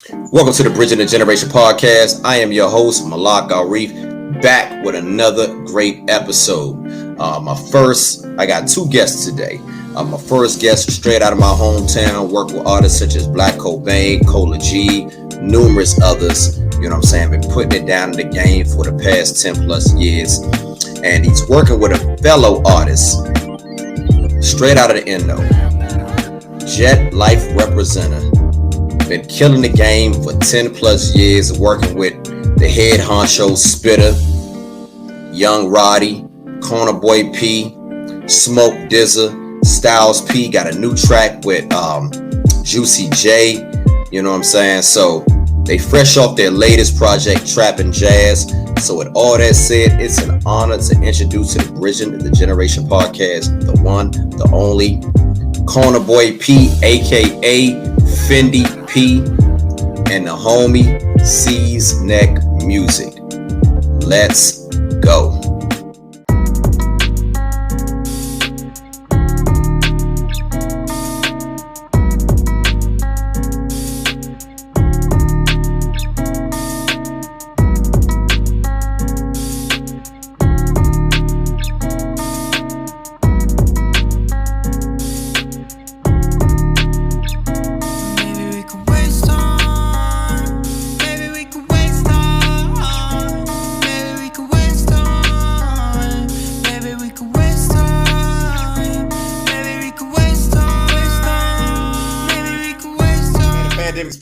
Welcome to the Bridging the Generation podcast. I am your host, Malak Arif, back with another great episode. I got two guests today. My first guest, straight out of my hometown, worked with artists such as Black Cobain, Cola G, numerous others. You know what I'm saying? Been putting it down in the game for the past 10 plus years. And he's working with a fellow artist, straight out of the Endo, Jet Life Representative. Been killing the game for 10 plus years, working with the head honcho Spitter, Young Roddy, Corner Boy P, Smoke Dizza, Styles P. Got a new track with Juicy J. You know what I'm saying? So they fresh off their latest project, Trappin' Jazz. So with all that said, it's an honor to introduce to the Bridging the Generation podcast, the one, the only, Corner Boy P, aka Fendi P, and the homie CeezNeck Musik. Let's go.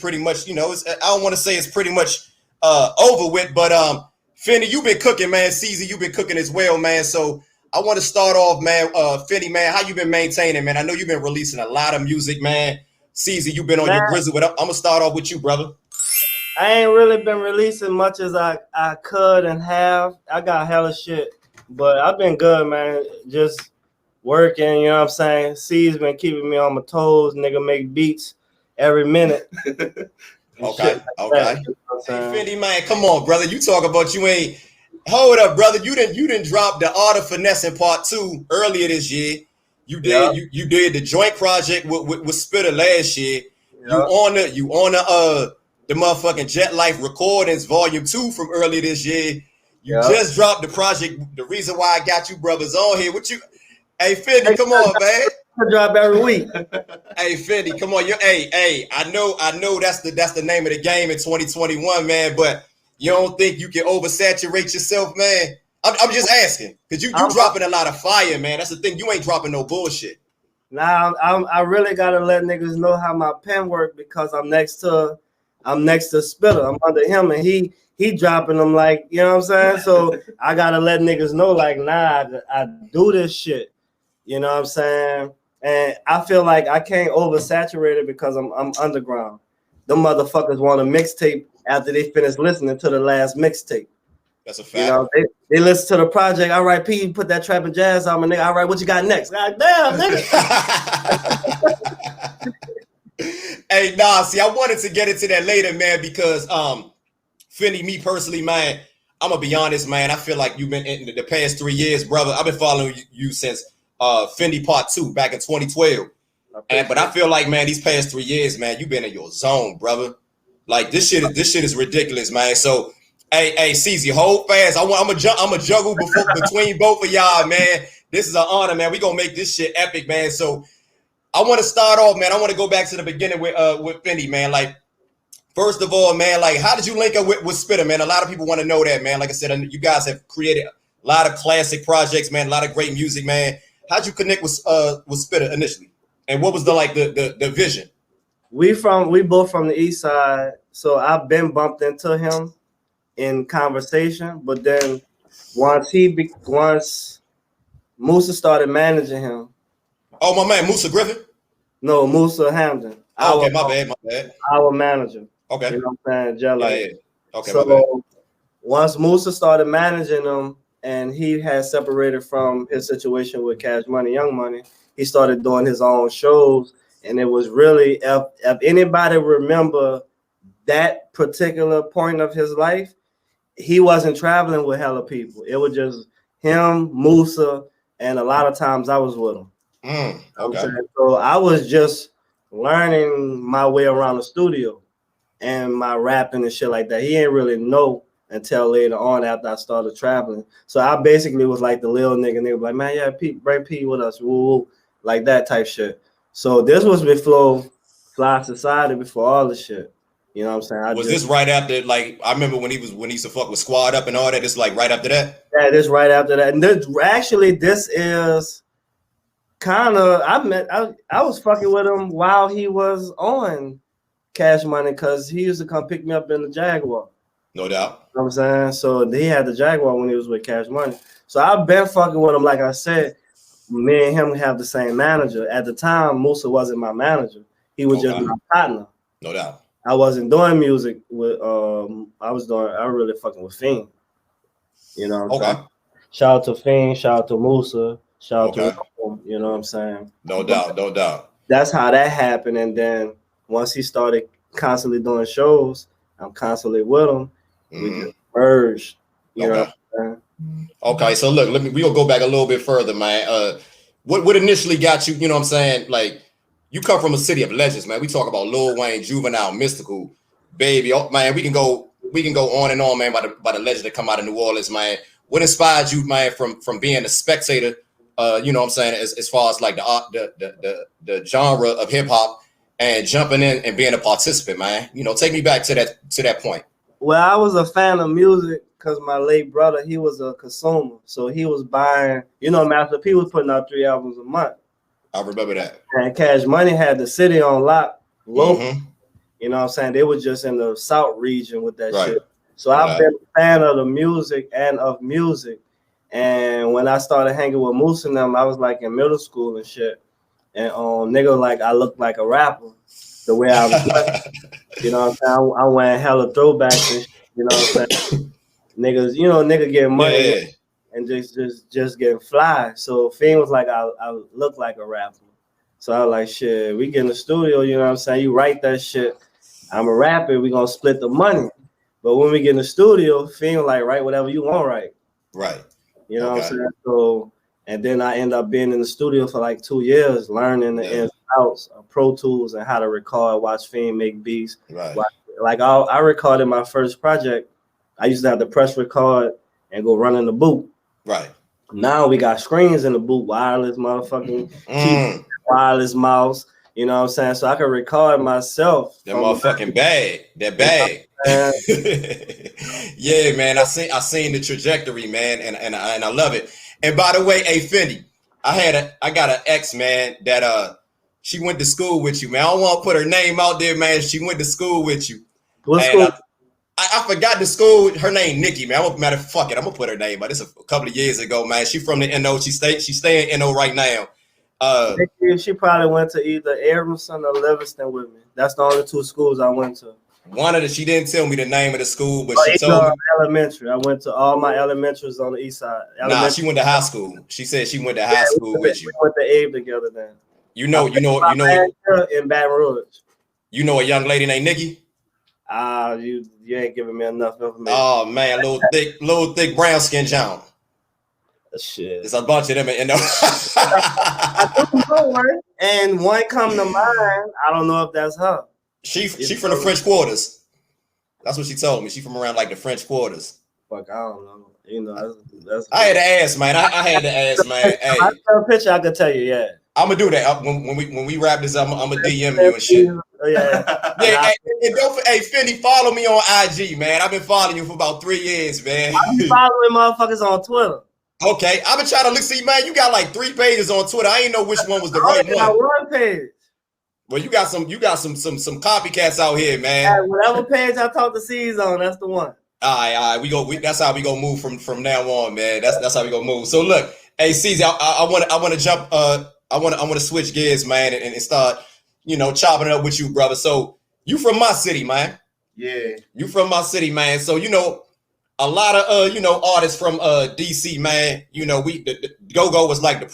Pretty much, I don't want to say it's pretty much over with, but Fendi, you've been cooking, man. Ceezy, you've been cooking as well, man. So I want to start off, man. Fendi, man, how you been maintaining, man? I know you've been releasing a lot of music, man. Ceezy, you've been on your grizzle with. I'm gonna start off with you, brother. I ain't really been releasing much as I could and have. I got hella shit, but I've been good, man. Just working, you know what I'm saying? C's been keeping me on my toes. Nigga make beats every minute. Okay. Hey, Fendi, man, come on, brother. You talk about you ain't. Hold up, brother. You didn't drop the Art of Finessing Part 2 earlier this year. You did. Yep. You did the joint project with Spitter last year. Yep. You on the motherfucking Jet Life Recordings Volume 2 from earlier this year. You just dropped the project. The reason why I got you brothers on here with you. Hey, Fendi, come on, man. I drop every week. Hey, Fendi, come on. I know that's the name of the game in 2021, man, but you don't think you can oversaturate yourself, man? I'm just asking, because you dropping a lot of fire, man. That's the thing. You ain't dropping no bullshit. Nah, I really gotta let niggas know how my pen work, because I'm next to Spitter. I'm under him, and he dropping them, like, you know what I'm saying? So I gotta let niggas know, like, nah, I do this shit. You know what I'm saying? And I feel like I can't oversaturate it because I'm underground. Them motherfuckers want a mixtape after they finish listening to the last mixtape. That's a fact. You know, they listen to the project. All right, P, put that Trappin' Jazz on, my nigga. All right, what you got next? God damn, nigga. Hey, nah, see, I wanted to get into that later, man, because Fendi, me personally, man, I'm gonna be honest, man. I feel like you've been in the past 3 years, brother. I've been following you since Fendi Part 2 back in 2012. But I feel like, man, these past 3 years, man, you've been in your zone, brother. Like this shit is ridiculous, man. So hey, Ceezy, hold fast. I'm a juggle between both of y'all, man. This is an honor, man. We gonna make this shit epic, man. So I want to start off, man. I want to go back to the beginning with Fendi, man. Like, first of all, man, like, how did you link up with Spitter, man? A lot of people want to know that, man. Like I said, you guys have created a lot of classic projects, man. A lot of great music, man. How'd you connect with Spitter initially, and what was the vision? We both from the East Side, so I've been bumped into him in conversation. But then once Musa started managing him. Oh, my man, Musa Griffin? No, Musa Hamden. Oh, okay, my bad. Our manager. Okay. You know what I'm saying? Jelly. Yeah. Okay, so my bad. Once Musa started managing him, and he had separated from his situation with Cash Money, Young Money, he started doing his own shows. And it was really, if anybody remember that particular point of his life, he wasn't traveling with hella people. It was just him, Musa, and a lot of times I was with him. Okay. So I was just learning my way around the studio. and my rapping and shit like that. He didn't really know until later on after I started traveling. So I basically was like the little nigga like, man, yeah, Pete, bring Pete with us, woo, woo, like that type shit. So this was before Fly Society, before all the shit. You know what I'm saying? This right after, like, I remember when he used to fuck with Squad Up and all that. It's like right after that. Yeah, this right after that. And this is kind of I was fucking with him while he was on Cash Money, because he used to come pick me up in the Jaguar. No doubt. You know what I'm saying? So he had the Jaguar when he was with Cash Money. So I've been fucking with him. Like I said, me and him have the same manager. At the time, Musa wasn't my manager. He was just my partner. No doubt. I wasn't doing music with I was really fucking with Fiend. You know what I'm saying? Shout out to Fiend, shout out to Musa, shout out to him, you know what I'm saying? No doubt, no doubt. That's how that happened. And then once he started constantly doing shows, I'm constantly with him. We just merged. You know what I'm saying? Okay, so look, we'll go back a little bit further, man. What initially got you, you know what I'm saying? Like, you come from a city of legends, man. We talk about Lil Wayne, Juvenile, Mystical, Baby. Oh, man, we can go on and on, man, by the legend that come out of New Orleans, man. What inspired you, man, from being a spectator, you know what I'm saying, as far as like the genre of hip hop, and jumping in and being a participant, man? You know, take me back to that point. Well, I was a fan of music because my late brother, he was a consumer. So he was buying, you know, Master P was putting out 3 albums a month. I remember that. And Cash Money had the city on lock, local. You know what I'm saying? They were just in the South region with that shit. So I've been a fan of the music and of music. And when I started hanging with Moose and them, I was like in middle school and shit. And nigga, like, I looked like a rapper the way I was. You know what I'm saying? I went hella throwbacks and shit, you know what I'm saying? Niggas, you know, nigga getting money and just getting fly. So Fiend was like, I look like a rapper. So I was like, shit, we get in the studio, you know what I'm saying? You write that shit. I'm a rapper, we gonna split the money. But when we get in the studio, Fiend like, write whatever you want, right? Right. You know what I'm saying? So, and then I end up being in the studio for like 2 years, learning the ins and outs of Pro Tools and how to record, watch Fiend make beats. Right. Like I recorded my first project. I used to have to press record and go run in the booth. Right. Now we got screens in the booth, wireless motherfucking keyboard, wireless mouse. You know what I'm saying? So I can record myself. That motherfucking bag. That bag. Yeah, man. I seen the trajectory, man, and I love it. And by the way, hey Fendi, I got an ex, man, that she went to school with you, man. I don't want to put her name out there, man. She went to school with you. What school? I forgot the school. Her name Nikki, man. I'm gonna put her name, but it's a couple of years ago, man. She from the NO. She staying in NO right now. She probably went to either Emerson or Livingston with me. That's the only 2 schools I went to. She didn't tell me the name of the school, but she told me. Elementary. I went to all my elementaries on the east side. Nah, she went to high school. She said she went to high school with you. We went to Abe together then. You know. In Baton Rouge. You know a young lady named Nikki? You ain't giving me enough information. Oh man, little thick brown skin John. Shit. There's a bunch of them, you know. I don't know one, and one come to mind. I don't know if that's her. She from the French Quarters. That's what she told me. She from around like the French Quarters. Fuck, I don't know. You know, that's I had to ask, man. I had to ask, man. Hey, I saw a picture. I could tell you, yeah. I'm gonna do that when we wrap this up. I'm gonna DM you and shit. Yeah. Yeah. And hey, Fendi, follow me on IG, man. I've been following you for about 3 years, man. I've been following motherfuckers on Twitter. Okay, I've been trying to look. See, man, you got like 3 pages on Twitter. I ain't know which one was the right one. I got 1 page. Well, you got some copycats out here, man. Yeah, whatever page I talk to C's on, that's the one. All right. That's how we gonna move from now on, man. That's how we gonna move. So look, hey, C's, I want to jump. I want to switch gears, man, and start, you know, chopping it up with you, brother. So you from my city, man. Yeah. You from my city, man. So you know, a lot of you know, artists from DC, man. You know, the go-go was like the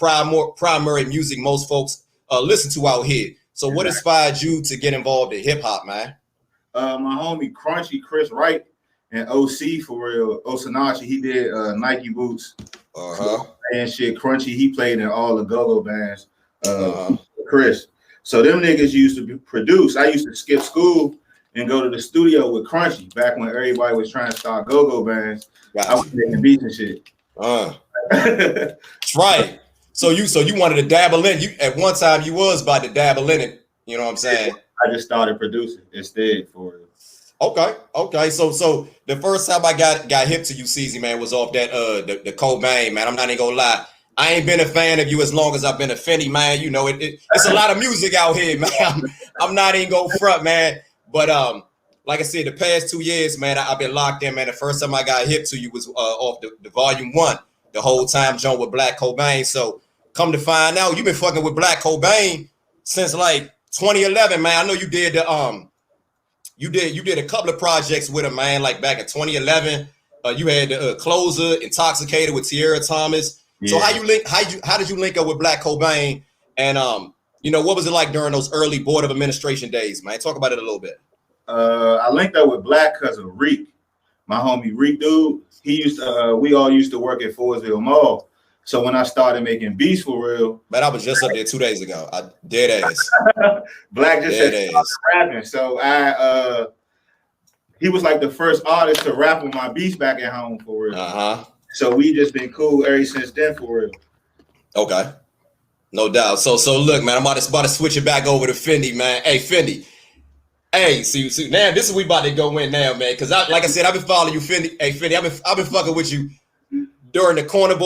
primary music most folks listen to out here. So what inspired you to get involved in hip hop, man? My homie Crunchy, Chris Wright, and OC for real, Osinachi, he did Nike boots. And shit, Crunchy, he played in all the go-go bands. Chris. So them niggas used to produce. I used to skip school and go to the studio with Crunchy back when everybody was trying to start go-go bands. I was making beats and shit. That's right. So you wanted to dabble in. You at one time you was about to dabble in it. You know what I'm saying? I just started producing instead for it. Okay. So the first time I got hip to you, CeeZ, man, was off that the Cobain, man. I'm not even gonna lie. I ain't been a fan of you as long as I've been a Fendi, man. You know, it's a lot of music out here, man. I'm not even gonna front, man. But like I said, the past 2 years, man, I've been locked in, man. The first time I got hip to you was off the Volume 1, the whole time John with Black Cobain. So come to find out, you've been fucking with Black Cobain since like 2011, man. I know you did the you did a couple of projects with him, man. Like back in 2011, you had the Closer, Intoxicated with Tierra Thomas. Yeah. So how did you link up with Black Cobain? And you know, what was it like during those early board of administration days, man? Talk about it a little bit. I linked up with Black because of Reek, my homie Reek dude. He used to, we all used to work at Forestville Mall. So when I started making beats for real, man, I was just up there 2 days ago. I dead ass. Black just said rapping. So he was like the first artist to rap on my beats back at home for real. So we just been cool ever since then for real. Okay, no doubt. So look, man, I'm about to switch it back over to Fendi, man. Hey, Fendi. Hey, see now this is we about to go in now, man. Cause like I said, I've been following you, Fendi. Hey, Fendi, I've been fucking with you during the Corner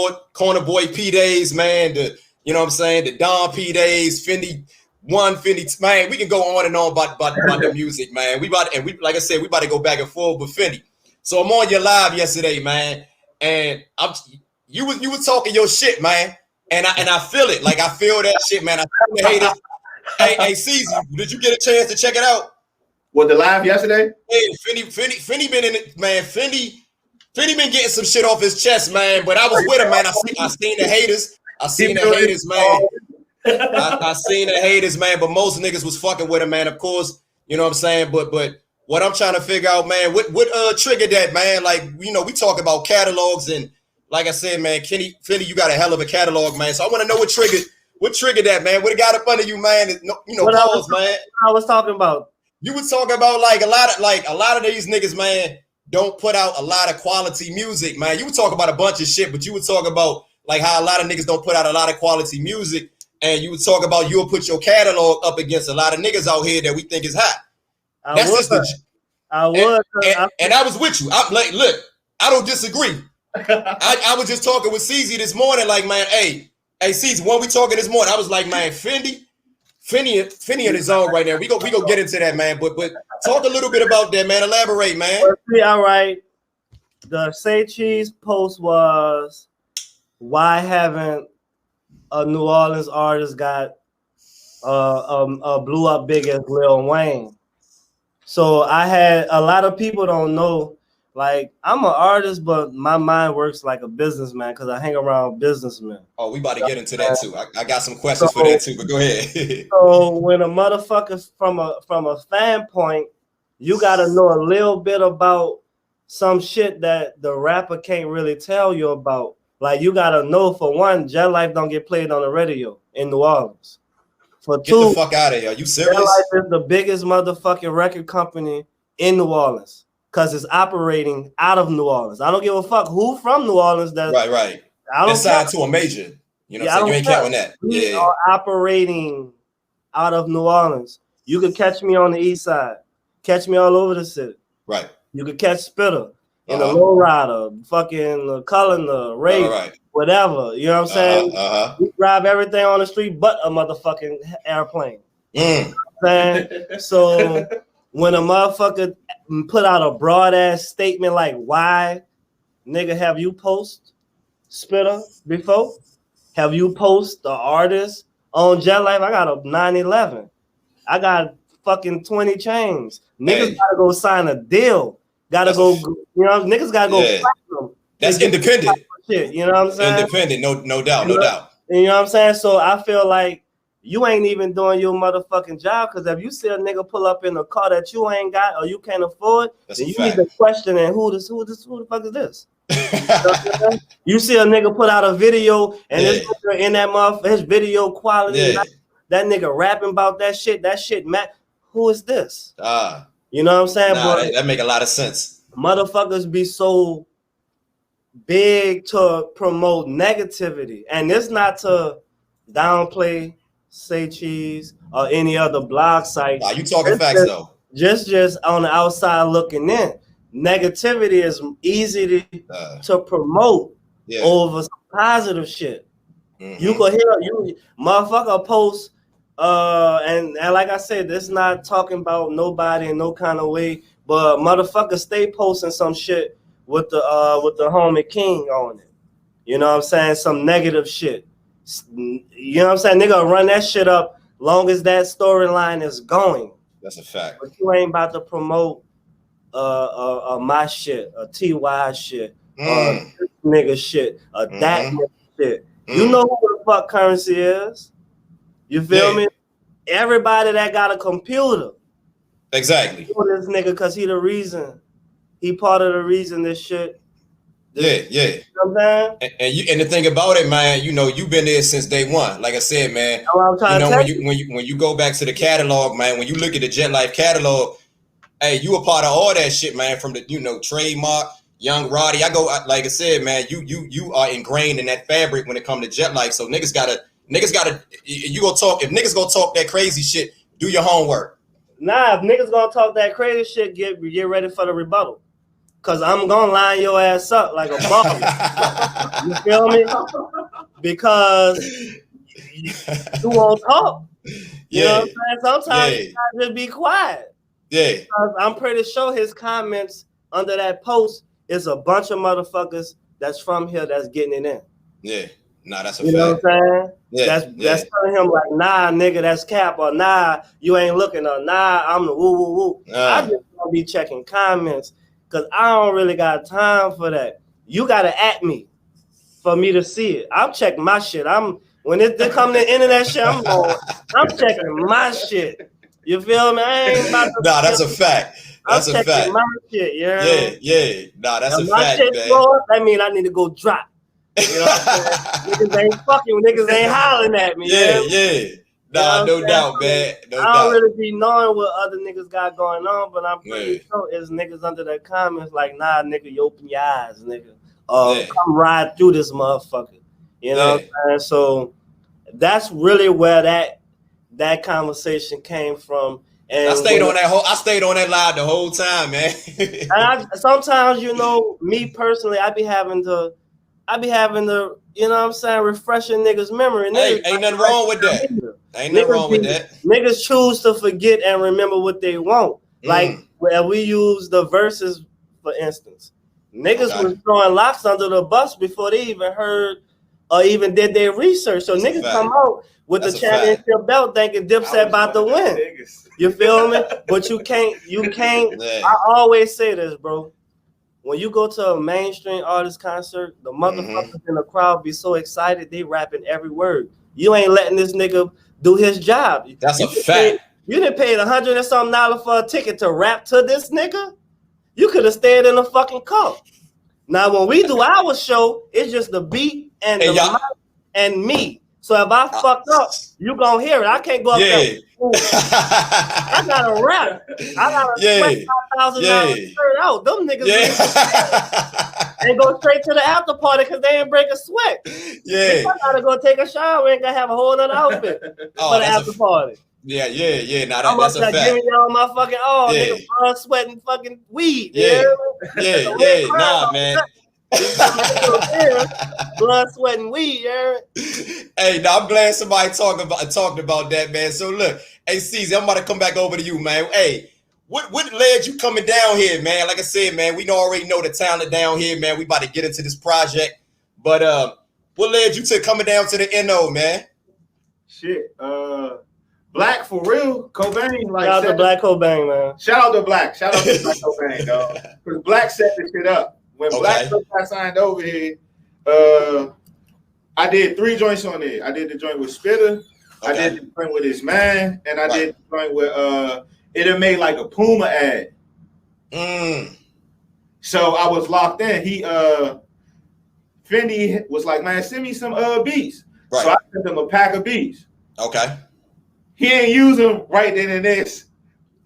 Boy P days, man. You know what I'm saying? The Don P days, Fendi 1, Fendi 2, man. We can go on and on about the music, man. We like I said, we about to go back and forth with Fendi. So I'm on your live yesterday, man, and you was talking your shit, man, and I feel it. Like I feel that shit, man. I feel the haters. Hey, CeeZ, did you get a chance to check it out? What, the live yesterday? Hey, Fendi been in it, man. Fendi been getting some shit off his chest, man. But I was with him, man. I seen the haters. I seen the haters, man. I seen the haters, man. But most niggas was fucking with him, man. Of course, you know what I'm saying. But what I'm trying to figure out, man, what triggered that, man? Like, you know, we talk about catalogs, and like I said, man, Fendi, you got a hell of a catalog, man. So I want to know what triggered that, man. What got up under you, man? You know, pause, man. I was talking about. You were talking about like a lot of these niggas, man, don't put out a lot of quality music, man. You were talking about a bunch of shit, but you were talking about like how a lot of niggas don't put out a lot of quality music, and you would talk about you'll put your catalog up against a lot of niggas out here that we think is hot. I was, and I was with you. I'm like, look, I don't disagree. I was just talking with CeeZ this morning, like, man, hey, CeeZ, when we talking this morning, I was like, man, Fendi in his own right now. We go get into that, man. But talk a little bit about that, man. Elaborate, man. All right. The Say Cheese post was, why haven't a New Orleans artist got blew up big as Lil Wayne? So I had a lot of people don't know. Like, I'm an artist, but my mind works like a businessman because I hang around businessmen. Oh, we about to get into that too. I got some questions for that too, but go ahead. So when a motherfucker from a fan point, you gotta know a little bit about some shit that the rapper can't really tell you about. Like, you gotta know, for one, Jet Life don't get played on the radio in New Orleans. For get two, the fuck out of here. You serious? Jet Life is the biggest motherfucking record company in New Orleans, because it's operating out of New Orleans. I don't give a fuck who from New Orleans. Right. I don't signed to a major. You know what I'm saying? You ain't counting that. We are operating out of New Orleans. You could catch me on the east side. Catch me all over the city. Right. You could catch Spitter in a lowrider, fucking Cullender, Ray, whatever. You know what I'm saying? We drive everything on the street but a motherfucking airplane. You know what I'm saying? So when a motherfucker put out a broad ass statement like, why, nigga, have you post Spitter before? Have you post the artist on Jet Life? I got a 911. I got fucking 20 chains. Niggas gotta go sign a deal. Gotta go, you know, niggas gotta go fight them. That's independent. Shit, you know what I'm saying? Independent, no doubt. You know what I'm saying? So I feel like you ain't even doing your motherfucking job, because if you see a nigga pull up in a car that you ain't got or you can't afford, then you need to question who the fuck is this? You see a nigga put out a video and this nigga in that motherfucker, his video quality, that nigga rapping about that shit, man. Who is this? You know what I'm saying? Nah, But that make a lot of sense. motherfuckers be so big to promote negativity, and it's not to downplay Say Cheese or any other blog site. Nah, you talking facts though. Just on the outside looking in, negativity is easy to promote over some positive shit. You could hear you motherfucker post, and like I said, this not talking about nobody in no kind of way, but motherfucker stay posting some shit with the homie King on it. You know what I'm saying? Some negative shit. You know what I'm saying? Nigga run that shit up long as that storyline is going. That's a fact. But you ain't about to promote my shit, a TY shit, this nigga shit, that nigga shit. You know who the fuck Currency is. You feel me? Everybody that got a computer. Exactly. This nigga, because he the reason. He part of the reason this shit. You know what I'm saying? And the thing about it, man, you know, you've been there since day one. Like I said, man, when you go back to the catalog, man, when you look at the Jet Life catalog, hey, you a part of all that shit, man. From the trademark, Young Roddy. Like I said, man, you are ingrained in that fabric when it comes to Jet Life. So niggas gotta you gonna talk, if niggas gonna talk that crazy shit, do your homework. Nah, if niggas gonna talk that crazy shit, get ready for the rebuttal. Cause I'm gonna line your ass up like a ball. You feel me? Because you won't talk. You know what I'm saying? Sometimes you gotta just be quiet. Because I'm pretty sure his comments under that post is a bunch of motherfuckers that's from here that's getting it in. Nah, that's a fact. You know what I'm saying? That's telling him like, nah, nigga, that's cap, or nah, you ain't looking, or nah, I'm the woo woo woo. I just gonna be checking comments. Cause I don't really got time for that. You gotta at me for me to see it. I'm checking my shit. When it come to the internet shit, I'm checking my shit. You feel me? I ain't about to. Nah, that's a fact. That's I'm a checking fact. my shit. Yeah. Nah, that's a my fact, shit man. Floor, that mean I need to go drop. You know what I'm saying? Niggas ain't fucking. Niggas ain't hollering at me. Yeah. Nah, no doubt, man. No I doubt. don't really be knowing what other niggas got going on, but I'm pretty sure it's niggas under their comments like, nah, nigga, you open your eyes, nigga. Come ride through this motherfucker. You know what I'm saying? So that's really where that conversation came from. And I stayed on that live the whole time, man. And sometimes, you know, me personally, I be having to, you know what I'm saying, refreshing niggas' memory. Hey, ain't nothing wrong with that. Ain't nothing wrong with that. Niggas choose to forget and remember what they want. Like, where we use the verses, for instance. Niggas was throwing locks under the bus before they even heard or even did their research. So niggas come out with the championship belt thinking Dipset about to win. You feel me? But you can't. I always say this, bro. When you go to a mainstream artist concert, the motherfuckers in the crowd be so excited they rapping every word. You ain't letting this nigga do his job. That's a fact. You done paid $100 and something for a ticket to rap to this nigga. You could have stayed in the fucking car. Now when we do our show, it's just the beat and the mic and me. So if I fuck up, you gonna hear it. I can't go up there. I gotta rap. I gotta sweat $5,000 shirt out. Them niggas and go straight to the after party because they ain't break a sweat. I gotta go take a shower and gotta have a whole other outfit for the after party. Yeah. Now I'm that's a fact. Giving y'all my fucking nigga, blood, sweating fucking weed. Nah, man. Blood, sweat, and weed, Hey, now I'm glad somebody talked about that, man. So look, hey, Ceez, I'm about to come back over to you, man. Hey, what led you coming down here, man? Like I said, man, we already know the talent down here, man. We about to get into this project, but what led you to coming down to the NO, man? Shit, Black for real, Cobain. Like, shout out to Black Cobain, man. Shout out to Black Cobain, dog. Because Black set this shit up. When Black got signed over here, I did 3 joints on it. I did the joint with Spitter, I did the joint with his man, and I did the joint with it had made like a Puma ad. So I was locked in. He Fendi was like, man, send me some beats. So I sent him a pack of beats. Okay. He ain't use them right then and there.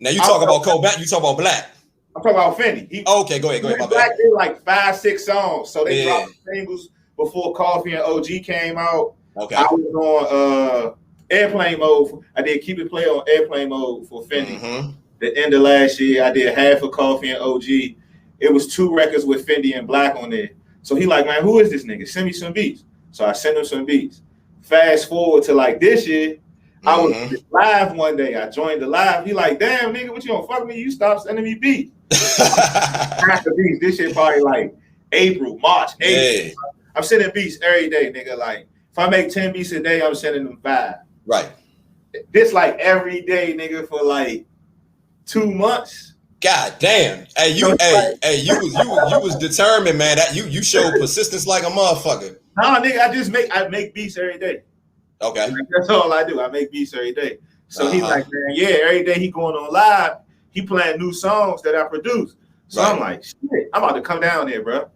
Now you talk about Kobe, you talk about Black. I'm talking about Fendi. Okay, go ahead. My Black bad. did like 5-6 songs, so they dropped singles before Coffee and OG came out. Okay. I was on airplane mode. I did Keep It Play on airplane mode for Fendi. Mm-hmm. The end of last year, I did half of Coffee and OG. It was 2 records with Fendi and Black on there. So he like, man, who is this nigga? Send me some beats. So I sent him some beats. Fast forward to like this year, I was live one day. I joined the live. He like, damn, nigga, what you don't fuck me? You stop sending me beats. After beats, this shit probably like April, March, April. Yeah. I'm sending beats every day, nigga. Like, if I make 10 beats a day, I'm sending them 5. Right. This like every day, nigga, for like 2 months. God damn. Hey, you was determined, man. That you showed persistence like a motherfucker. Nah, nigga, I make beats every day. Okay. Like, that's all I do. I make beats every day. So he's like, man, yeah, every day he going on live, he playing new songs that I produce. So I'm like, shit, I'm about to come down there, bro.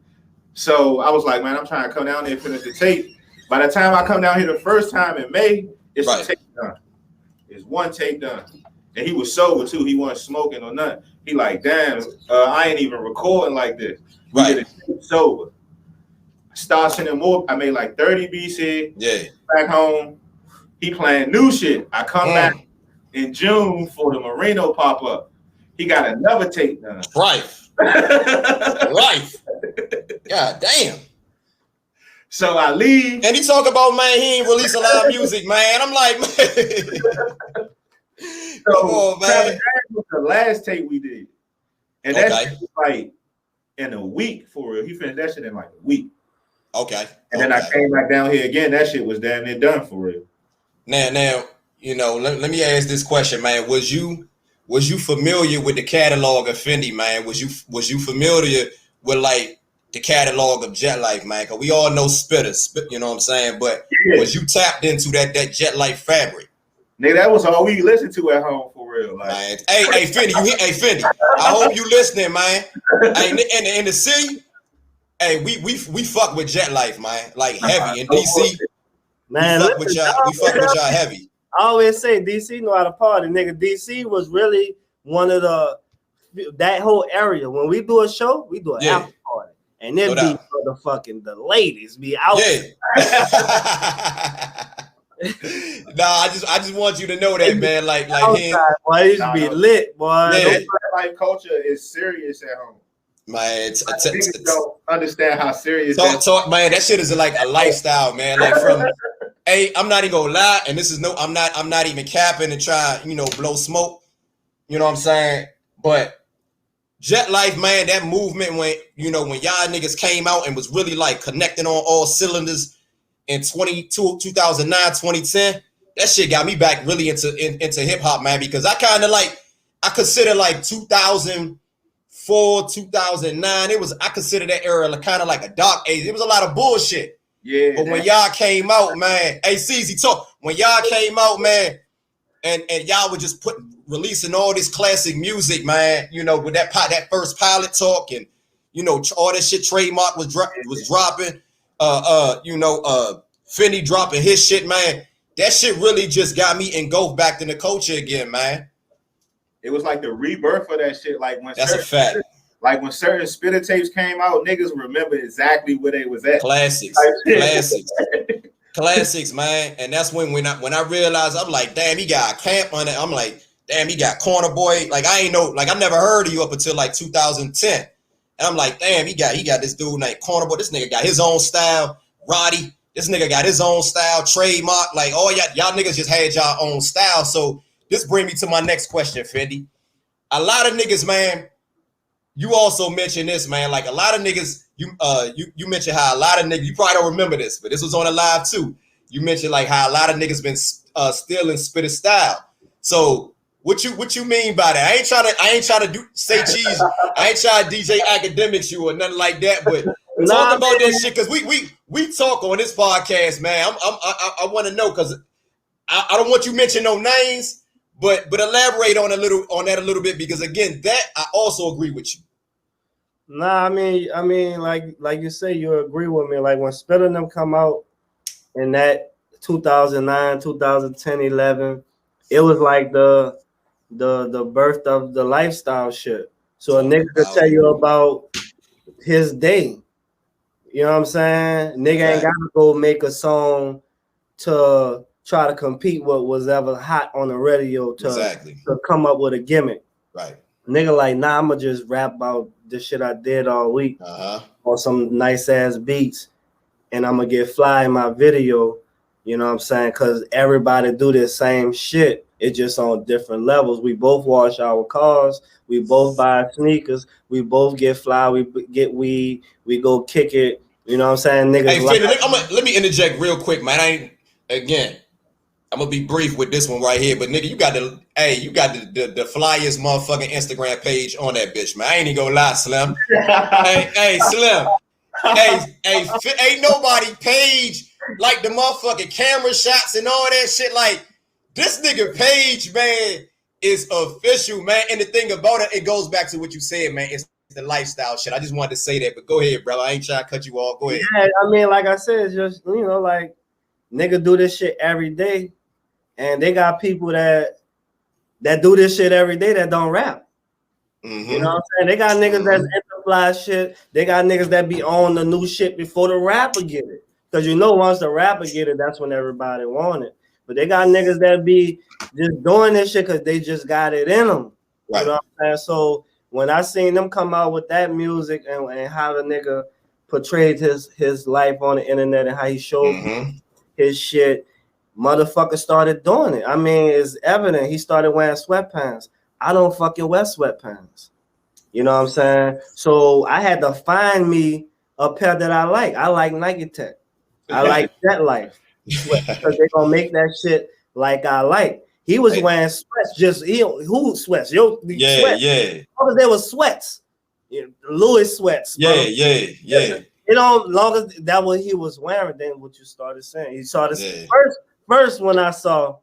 So I was like, man, I'm trying to come down there and finish the tape. By the time I come down here the first time in May, it's a tape done. It's 1 tape done. And he was sober too. He wasn't smoking or nothing. He like, damn, I ain't even recording like this. We did it sober. I started sending more. I made like 30 beats here. Yeah. Back home. He playing new shit. I come back in June for the Marino pop-up. He got another tape done. Right. Right. God damn. So I leave. And he talk about, man, he ain't released a lot of music, man. I'm like, man. So come on, man. That was the last tape we did. And that shit was like in a week for real. He finished that shit in like a week. Okay. And then I came back down here again. That shit was damn near done for real. Now, you know, let me ask this question, man. Was you familiar with the catalog of Fendi, man? Was you familiar with like the catalog of Jet Life, man? Because we all know Spitters, you know what I'm saying? But was you tapped into that Jet Life fabric? Nigga, that was all we listened to at home for real. Like. Man. Hey, Fendi, Fendi. I hope you listening, man. Hey, in the city, hey, we fuck with Jet Life, man. Like heavy in DC. Man, we fuck with y'all heavy. I always say DC know how to party, nigga. DC was really one of that whole area. When we do a show, we do an after party. And then the ladies be out. Nah, I just want you to know that, man. Like him. Boy, it used to be lit, boy. Yeah. Life culture is serious at home. Man, don't understand how serious. Talk, man. That shit is like a lifestyle, man. Like from, hey, I'm not even gonna lie, and this is I'm not even capping and try, blow smoke. You know what I'm saying? But Jet Life, man, that movement when y'all niggas came out and was really like connecting on all cylinders in 2009, 2010. That shit got me back really into hip hop, man, because I consider like 2004, 2009. I consider that era kind of like a dark age. It was a lot of bullshit. Yeah. But when y'all came out, man, hey, CZ, talk. When y'all came out, man, and y'all were just releasing all this classic music, man, with that first Pilot Talk and, all that shit Trademark was dropping, Fendi dropping his shit, man. That shit really just got me engulfed back in the culture again, man. It was like the rebirth of that shit. Like when that's a fact. Like when certain Spitter tapes came out, niggas remember exactly where they was at. Classics, classics, man. And that's when I realized, I'm like, damn, he got a camp on it. I'm like, damn, he got Corner Boy. Like I never heard of you up until like 2010. And I'm like, damn, he got this dude named Corner Boy. This nigga got his own style. Roddy, this nigga got his own style. Trademark, like all y'all niggas just had y'all own style. So this bring me to my next question, Fendi. A lot of niggas, man. You also mentioned this, man. Like a lot of niggas, you mentioned how a lot of niggas. You probably don't remember this, but this was on a live too. You mentioned like how a lot of niggas been stealing Spitter style. So what you mean by that? I ain't trying to say cheese. I ain't trying to DJ academics you or nothing like that. But talk about that shit because we talk on this podcast, man. I want to know because I don't want you to mention no names, but elaborate on that a little bit because again, that I also agree with you. Nah, I mean, like you say, you agree with me. Like when Spitter and them come out in that 2009, 2010, 11, it was like the the birth of the lifestyle shit. So a Talking nigga could about tell you about his day. You know what I'm saying? Nigga ain't gotta go make a song to try to compete with whatever hot on the radio to come up with a gimmick. Right. Nigga like, nah, I'ma just rap about the shit I did all week on some nice ass beats, and I'm gonna get fly in my video. You know what I'm saying? Cause everybody do the same shit. It's just on different levels. We both wash our cars. We both buy sneakers. We both get fly. We get weed. We go kick it. You know what I'm saying? Niggas. Hey, Fendi, let me interject real quick, man. I'm gonna be brief with this one right here, but nigga, you got the flyest motherfucking Instagram page on that bitch, man. I ain't even gonna lie, Slim. hey, Slim. Ain't nobody page like the motherfucking camera shots and all that shit. Like this nigga page, man, is official, man. And the thing about it, it goes back to what you said, man. It's the lifestyle shit. I just wanted to say that, but go ahead, brother. I ain't trying to cut you off. Go ahead. Yeah, I mean, like I said, it's just, you know, like nigga do this shit every day, and they got people that do this shit every day that don't rap. You know what I'm saying? They got niggas that's into fly shit. They got niggas that be on the new shit before the rapper get it. Because you know, once the rapper get it, that's when everybody want it. But they got niggas that be just doing this shit because they just got it in them. Right. You know what I'm saying? So when I seen them come out with that music and how the nigga portrayed his life on the internet and how he showed his shit, motherfucker started doing it. I mean, it's evident. He started wearing sweatpants. I don't fucking wear sweatpants. You know what I'm saying? So I had to find me a pair that I like. I like Nike Tech. I like Jet Life. Because they're gonna make that shit like I like. He was wearing sweats, who sweats? Sweats. Because there was sweats. Louis sweats. It don't long as that what he was wearing, then what you started saying. You started first when I saw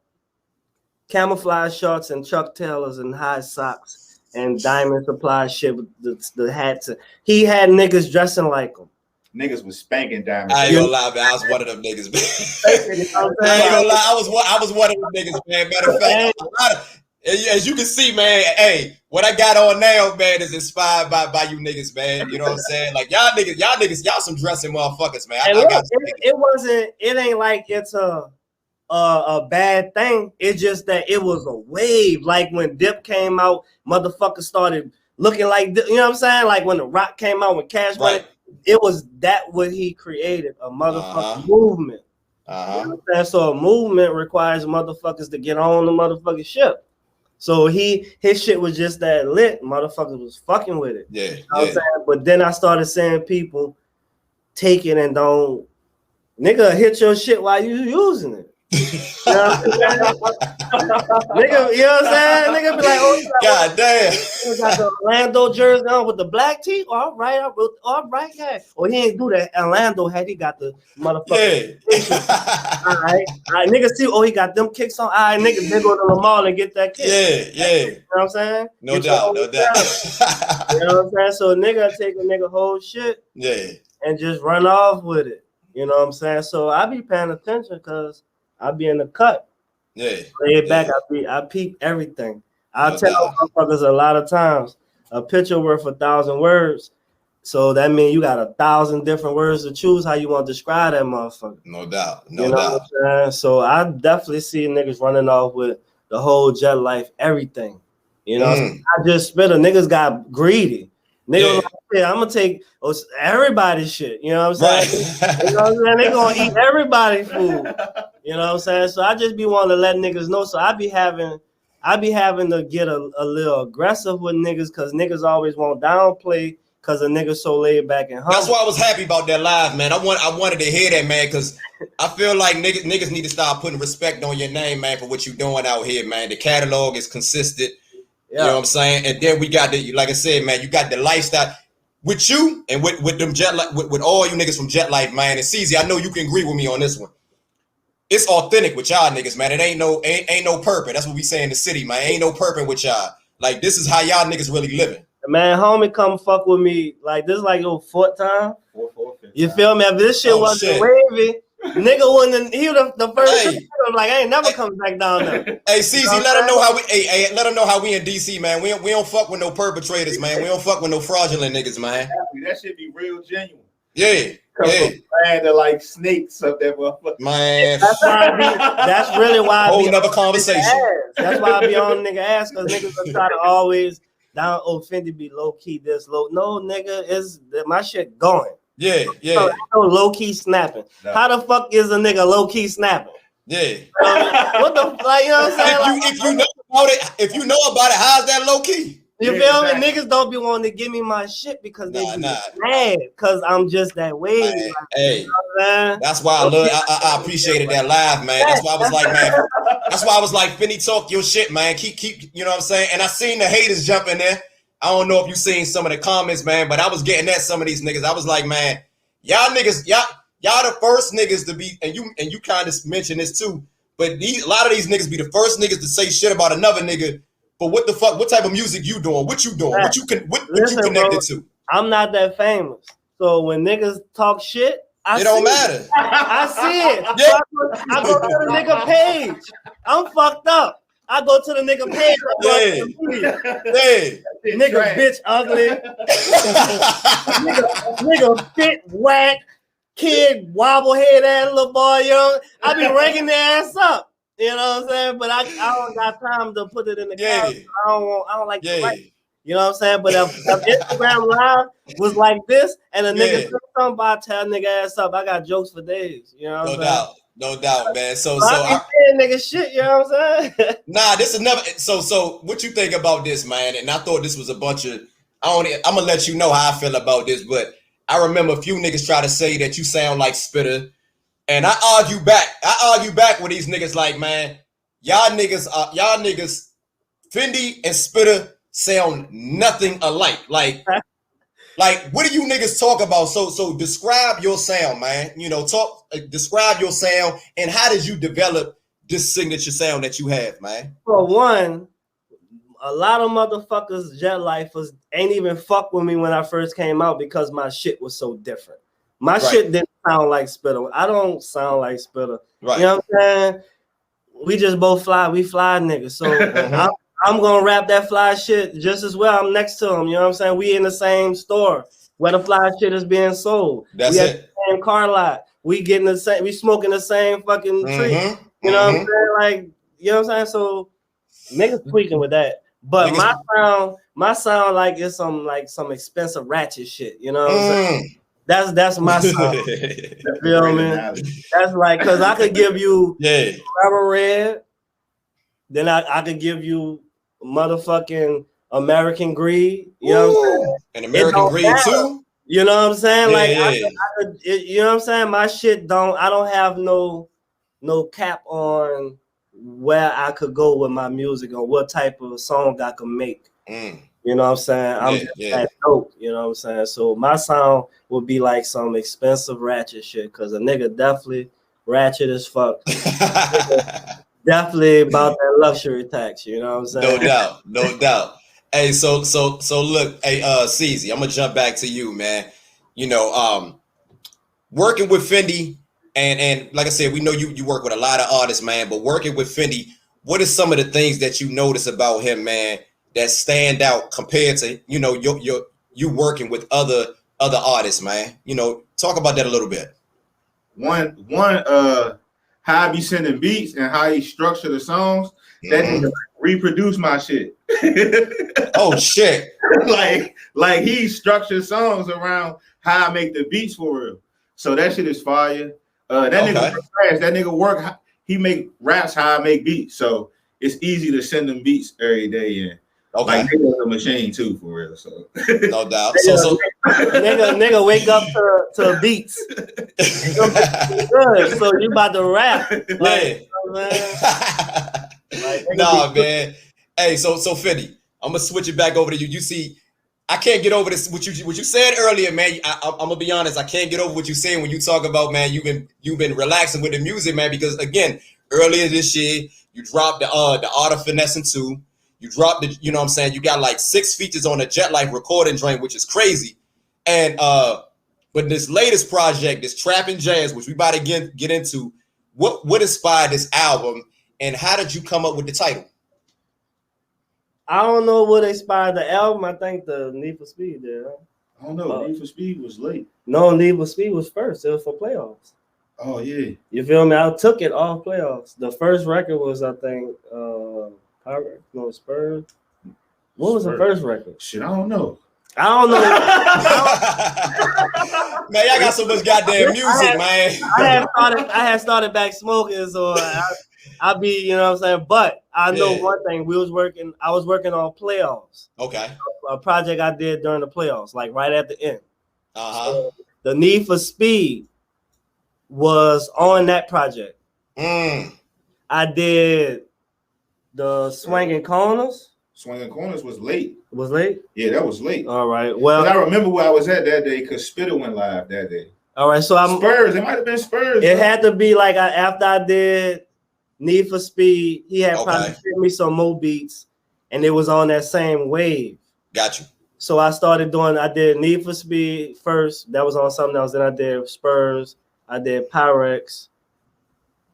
camouflage shorts and Chuck Taylors and high socks and Diamond Supply shit with the hats. He had niggas dressing like him. Niggas was spanking Diamond. I ain't gonna lie, man. I was one of them niggas, man. I ain't gonna lie. I was one of them niggas, man. Matter of fact, as you can see, man, hey, what I got on now, man, is inspired by you niggas, man. You know what I'm saying? Like y'all niggas, y'all some dressing motherfuckers, man. It ain't like it's a bad thing. It's just that it was a wave. Like when Dip came out, motherfuckers started looking like, you know what I'm saying? Like when The Rock came out with Cash Money, it was that what he created, a motherfucking movement. You know what I'm saying? So a movement requires motherfuckers to get on the motherfucking ship. So his shit was just that lit. Motherfuckers was fucking with it. Yeah. You know what I'm saying? But then I started seeing people take it and don't, nigga, hit your shit while you using it. You know what I'm saying? Nigga, you know what I'm saying? Nigga be like, oh, God damn. You got the Orlando jersey on with the black tee. All right, yeah. Or he ain't do that. Orlando had he got the motherfucker. All right, nigga see, he got them kicks on. All right, nigga, they go to the mall and get that kick. Yeah. You know what I'm saying? No doubt. You know what I'm saying? So a nigga take a nigga whole shit and just run off with it. You know what I'm saying? So I be paying attention because I be in the cut. Lay it back. I peep everything. I'll tell motherfuckers a lot of times, a picture worth 1,000 words. So that means you got 1,000 different words to choose how you want to describe that motherfucker. No doubt. You know what I'm saying? So I definitely see niggas running off with the whole Jet Life, everything. You know, I just spit a niggas got greedy. Niggas like, I'm gonna take everybody's shit. You know what I'm saying? You know what I'm saying? They gonna eat everybody's food. You know what I'm saying? So I just be wanting to let niggas know. So I be having to get a little aggressive with niggas because niggas always want downplay because a nigga so laid back and humble. That's why I was happy about that live, man. I wanted to hear that, man, because I feel like niggas need to start putting respect on your name, man, for what you doing out here, man. The catalog is consistent. You know what I'm saying? And then we got like I said, man, you got the lifestyle with you and with them with all you niggas from Jet Life, man. And CZ, I know you can agree with me on this one. It's authentic with y'all niggas, man. It ain't no purping. That's what we say in the city, man. Ain't no purping with y'all. Like this is how y'all niggas really living. Man, homie, come fuck with me. Like this is like your fourth time. You feel me? If this shit wasn't wavy, Nigga wouldn't. He was the first. Hey. Like I ain't never coming back down there. Hey, CZ, let them know how we. Hey, let them know how we in DC, man. We don't fuck with no perpetrators, man. We don't fuck with no fraudulent niggas, man. That should be real genuine. Yeah. Man, they're like snakes up there, motherfucker. Man, that's really why. Whole nother conversation. That's why I be on nigga ass because niggas are trying to always down. Oh, Fendi be low key this low. No, nigga, is my shit going. Yeah. So, low key snapping. No. How the fuck is a nigga low key snapping? Yeah. What the like? You know what I'm saying? If you know about it, how's that low key? You feel me? Niggas don't be wanting to give me my shit because they be mad because I'm just that way. Man, hey, you know that's why I appreciated that live, man. That's why I was like, man. That's why I was like, Fendi, talk your shit, man. Keep. You know what I'm saying? And I seen the haters jump in there. I don't know if you seen some of the comments, man, but I was getting at some of these niggas. I was like, man, y'all niggas, y'all the first niggas to be, and you kind of mentioned this too, but a lot of these niggas be the first niggas to say shit about another nigga. But what the fuck? What type of music you doing? What you doing? What you connected bro, to? I'm not that famous, so when niggas talk shit, it don't matter. I see it. Yeah. I go to the nigga page. I'm fucked up. I go to the nigga page. Nigga bitch ugly. nigga fit whack. Kid wobble head ass little boy. You know, I be ranking their ass up. You know what I'm saying? But I don't got time to put it in the comments. I don't like to write. You know what I'm saying? But if Instagram Live was like this and a nigga said something about tell nigga ass up, I got jokes for days. You know what I'm saying? No doubt, man. So I saying nigga shit, you know what I'm saying? Nah, this is never. So what you think about this, man? And I thought this was a bunch of. I'm gonna let you know how I feel about this, but I remember a few niggas try to say that you sound like Spitter. And I argue back with these niggas like, man, y'all niggas, Fendi and Spitter sound nothing alike. Like what do you niggas talk about? So describe your sound, man. You know, describe your sound and how did you develop this signature sound that you have, man? For one, a lot of motherfuckers, jet lifers, ain't even fuck with me when I first came out because my shit was so different. My shit didn't sound like Spitter. I don't sound like Spitter. Right. You know what I'm saying? We just both fly. We fly niggas. So I'm going to rap that fly shit just as well. I'm next to him. You know what I'm saying? We in the same store where the fly shit is being sold. That's we it. At the same car lot. We getting the same. We smoking the same fucking tree. You know what I'm saying? Like, you know what I'm saying? So niggas tweaking with that. But my sound like it's some expensive ratchet shit. You know what I'm saying? That's my sound. You feel me? That's like because I could give you Forever Red, then I could give you motherfucking American Greed. You know what I'm saying? And American Greed too. You know what I'm saying? I could, you know what I'm saying? My shit I don't have no cap on where I could go with my music or what type of song I could make. You know what I'm saying? I'm just that dope. You know what I'm saying? So my sound would be like some expensive ratchet shit because a nigga definitely ratchet as fuck. Definitely about that luxury tax. You know what I'm saying? No doubt. Hey, so look, hey, CeeZ, I'm gonna jump back to you, man. You know, working with Fendi, and like I said, we know you work with a lot of artists, man. But working with Fendi, what are some of the things that you notice about him, man, that stand out compared to you working with other artists, man? You know, talk about that a little bit. One, how I be sending beats and how he structure the songs. That nigga reproduce my shit. Oh shit! like he structures songs around how I make the beats for real. So that shit is fire. That nigga work. He make raps how I make beats. So it's easy to send them beats every day. And like nigga's a machine too, for real. So no doubt. Nigga wake up to beats. Good. So you about to rap? Man. Hey, so Fendi, I'm gonna switch it back over to you. You see, I can't get over this. What you said earlier, man. I'm gonna be honest. I can't get over what you're saying when you talk about, man. You've been relaxing with the music, man. Because again, earlier this year, you dropped the Art of Finessing 2. You dropped the, you know what I'm saying? You got like 6 features on the Jet Life recording joint, which is crazy. And But this latest project, this Trap and Jazz, which we about to get into, what inspired this album, and how did you come up with the title? I don't know what inspired the album. I think the Need for Speed did. I don't know. Need for Speed was late. No, Need for Speed was first. It was for playoffs. Oh yeah. You feel me? I took it off playoffs. The first record was, I think, Spurs. What was the first record? Shit, I don't know. I don't know. Man, y'all got so much goddamn music, man. I had started back smoking, so I be, you know what I'm saying? But I know one thing. I was working on playoffs. Okay. A project I did during the playoffs, like right at the end. So the Need for Speed was on that project. I did the Swinging Corners. Swinging Corners was late. It was late? Yeah, that was late. All right. Well, I remember where I was at that day because Spitter went live that day. All right. So Spurs. It might have been Spurs. It had to be like after I did Need for Speed, he had probably sent me some more beats, and it was on that same wave. Got you. So I did Need for Speed first. That was on something else. Then I did Spurs. I did Pyrex.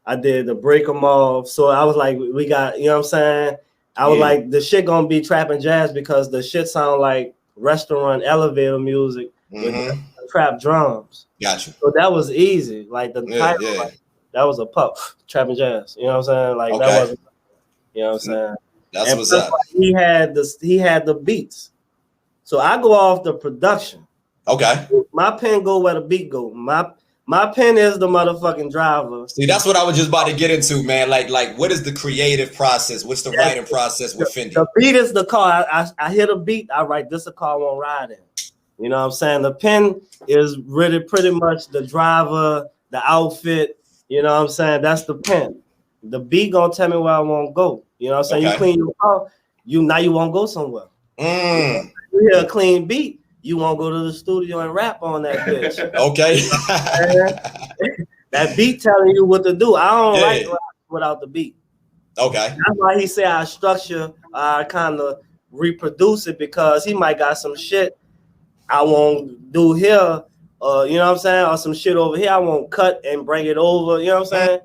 I did the Break 'em Off. So I was like, we got, you know what I'm saying? I was like, the shit gonna be trap and jazz because the shit sound like restaurant elevator music with trap drums. Gotcha. So that was easy. Like the title, like, that was a puff, trap and jazz. You know what I'm saying? Like that wasn't, you know what I'm saying? That's what's up. He had the beats. So I go off the production. Okay. My pen go where the beat go. My pen is the motherfucking driver. See, that's what I was just about to get into, man. Like what is the creative process? What's the writing process with Fendi? The beat is the car. I hit a beat. I write this a car I won't ride in. You know what I'm saying? The pen is really pretty much the driver, the outfit. You know what I'm saying? That's the pen. The beat gonna tell me where I won't go. You know what I'm saying? You clean your car, you won't go somewhere. You hear a clean beat, you won't go to the studio and rap on that bitch. Okay. That beat telling you what to do. I don't like rap without the beat. Okay. That's why he said I structure, I kind of reproduce it because he might got some shit I won't do here. You know what I'm saying? Or some shit over here I won't cut and bring it over. You know what I'm saying?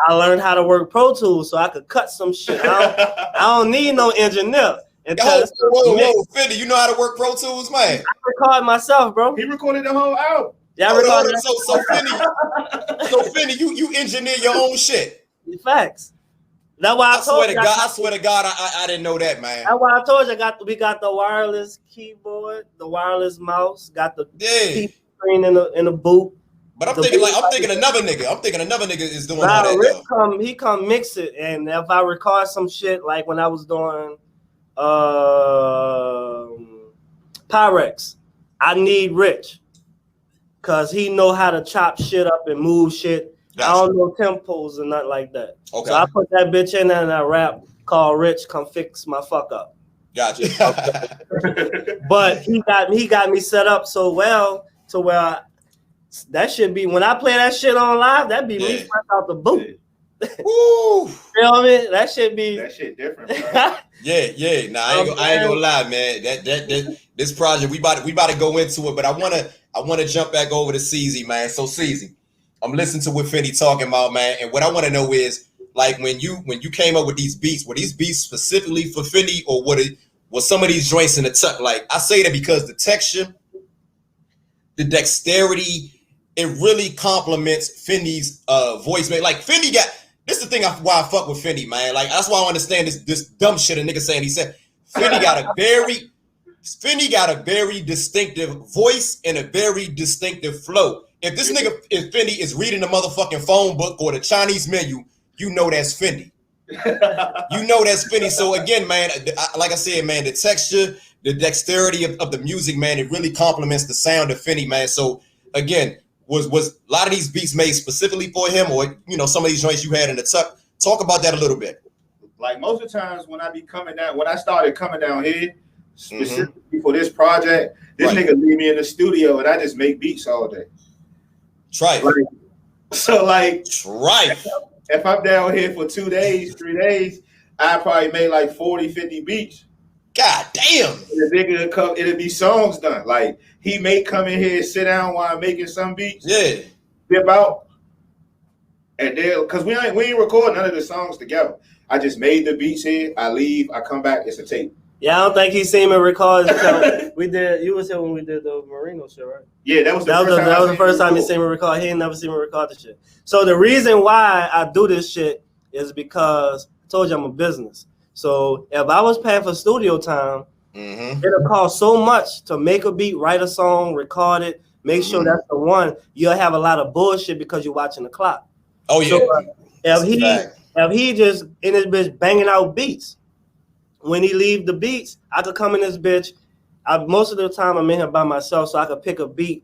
I learned how to work Pro Tools so I could cut some shit. I don't need no engineer. Whoa, Fendi, you know how to work Pro Tools, man? I record myself, bro. He recorded the whole album. Yeah, so Fendi, you engineer your own shit. Facts. That's why I told you. I swear to God, I didn't know that, man. That's why I told you we got the wireless keyboard, the wireless mouse, got the screen in the boot. But I'm thinking another nigga. I'm thinking another nigga is doing all that. Rick he come mix it, and if I record some shit like when I was doing Pyrex, I need Rich because he know how to chop shit up and move shit. Gotcha. I don't know tempos and nothing like that. Okay. So I put that bitch in there and I rap, call Rich, come fix my fuck up. Gotcha. But he got me set up so well to where that should be when I play that shit on live, that'd be me fresh out the boot. Woo! You know what I mean? That shit different, bro. Yeah. Nah, I ain't gonna lie, man. That this project we about to go into it, but I wanna jump back over to Ceezy, man. So Ceezy, I'm listening to what Fendi talking about, man, and what I want to know is like when you came up with these beats, were these beats specifically for Fendi, or was some of these joints in the tuck? Like I say that because the texture, the dexterity, it really complements Fendi's voice, man. Like Fendi got this is the thing why I fuck with Fendi, man. Like that's why I understand this dumb shit a nigga saying. He said Fendi got a very distinctive voice and a very distinctive flow. If this nigga, if Fendi is reading the motherfucking phone book or the Chinese menu, you know that's Fendi. You know that's Fendi. So again, man, like I said, man, the texture, the dexterity of the music, man, it really complements the sound of Fendi, man. So again, was a lot of these beats made specifically for him, or some of these joints you had in the tuck? Talk about that a little bit. Like most of the times when I started coming down here, specifically for this project, this nigga leave me in the studio and I just make beats all day. Tripe. Tripe. If I'm down here for 2 days, 3 days, I probably made like 40, 50 beats. God damn. The nigga come, it'll be songs done. Like he may come in here and sit down while I'm making some beats. Yeah. Dip out. And then because we ain't record none of the songs together. I just made the beats here. I leave. I come back. It's a tape. Yeah, I don't think he seen me record. We did. You was here when we did the Marino shit, right? Yeah, that was the first time he seen me record. He ain't never seen me record the shit. So the reason why I do this shit is because I told you I'm a business. So if I was paying for studio time, it'll cost so much to make a beat, write a song, record it, make sure that's the one. You'll have a lot of bullshit because you're watching the clock. Oh yeah. So, if he just in his bitch banging out beats, when he leave the beats, I could come in this bitch. Most of the time I'm in here by myself, so I could pick a beat.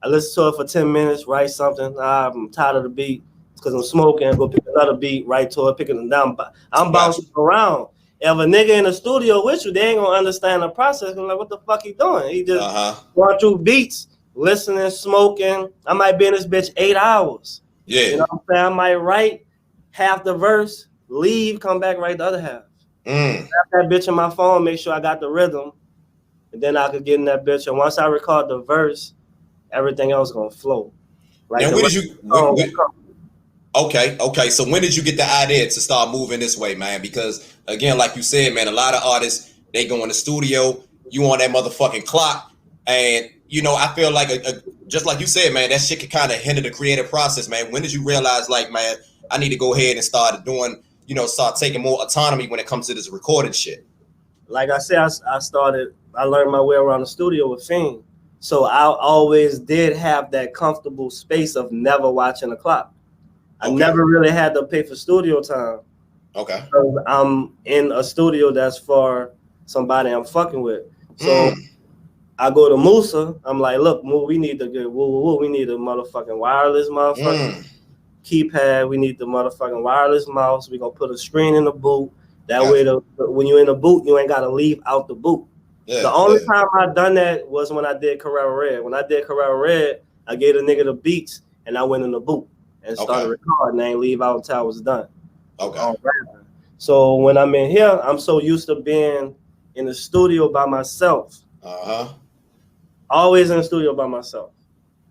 I listen to it for 10 minutes, write something. I'm tired of the beat because I'm smoking. Go pick another beat, write to it, picking it down. I'm bouncing around. If a nigga in the studio with you, they ain't gonna understand the process. I'm like, what the fuck he doing? He just going through beats, listening, smoking. I might be in this bitch 8 hours. Yeah. You know what I'm saying? I might write half the verse, leave, come back, write the other half. Have that bitch in my phone, make sure I got the rhythm, and then I could get in that bitch. And once I record the verse, everything else gonna flow. Like, and when did you? Okay. So when did you get the idea to start moving this way, man? Because again, like you said, man, a lot of artists, they go in the studio, you on that motherfucking clock, and you know, I feel like just like you said, man, that shit can kind of hinder the creative process, man. When did you realize, like, man, I need to go ahead and start doing, you know, start taking more autonomy when it comes to this recording shit? Like I said, I learned my way around the studio with Fendi. So I always did have that comfortable space of never watching the clock. I never really had to pay for studio time. Okay. I'm in a studio that's for somebody I'm fucking with. So I go to Musa. I'm like, look, we need to get we need a motherfucking wireless motherfucking keypad. We need the motherfucking wireless mouse. We're gonna put a screen in the boot. That way, when you're in the boot, you ain't gotta leave out the boot. Yeah, the only time I done that was when I did Carrera Red. When I did Carrera Red, I gave a nigga the beats and I went in the boot and started recording. I ain't leave out until I was done. Okay. So when I'm in here, I'm so used to being in the studio by myself. Always in the studio by myself.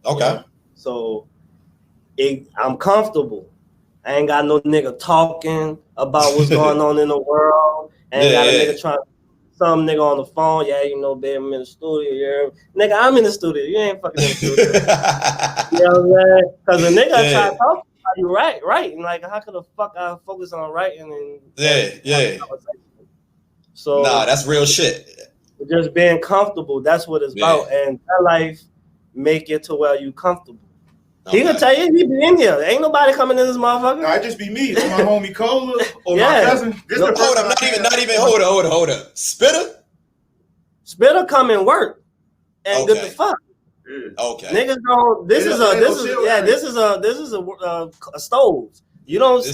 Okay. You know? So I'm comfortable. I ain't got no nigga talking about what's going on in the world. I ain't got a nigga trying some nigga on the phone. Yeah, you know, babe, I'm in the studio. Yeah. Nigga, I'm in the studio. You ain't fucking in the studio. You know what I'm saying? Because a nigga try to talk about you right. And like, how could the fuck I focus on writing and So nah, that's real shit. Just being comfortable, that's what it's about. And that life make it to where you comfortable. He can tell you he be in here. Ain't nobody coming in this motherfucker. No, I just be me or my homie Cola or my cousin. Hold up, hold up. Spitter come and work and get the fuck. Okay. Niggas don't. This is a stove. You don't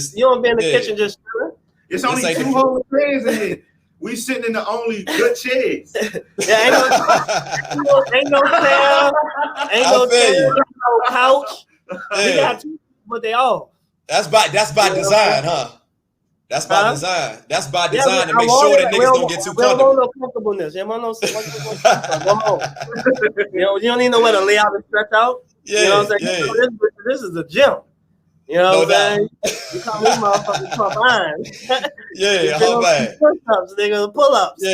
be in the kitchen just chilling. It's only 2 whole chairs in here. We sitting in the only good chairs. Ain't no chair, no couch. We got 2, but they all. That's by design, huh? That's by design. That's by design to make sure that niggas don't get too comfortable. No comfortableness. You don't need nowhere to lay out and stretch out. You know what I'm saying? This is a gym. You know what I'm saying? You call me motherfucking Trump Iron. How bad? Push-ups, nigga, pull-ups.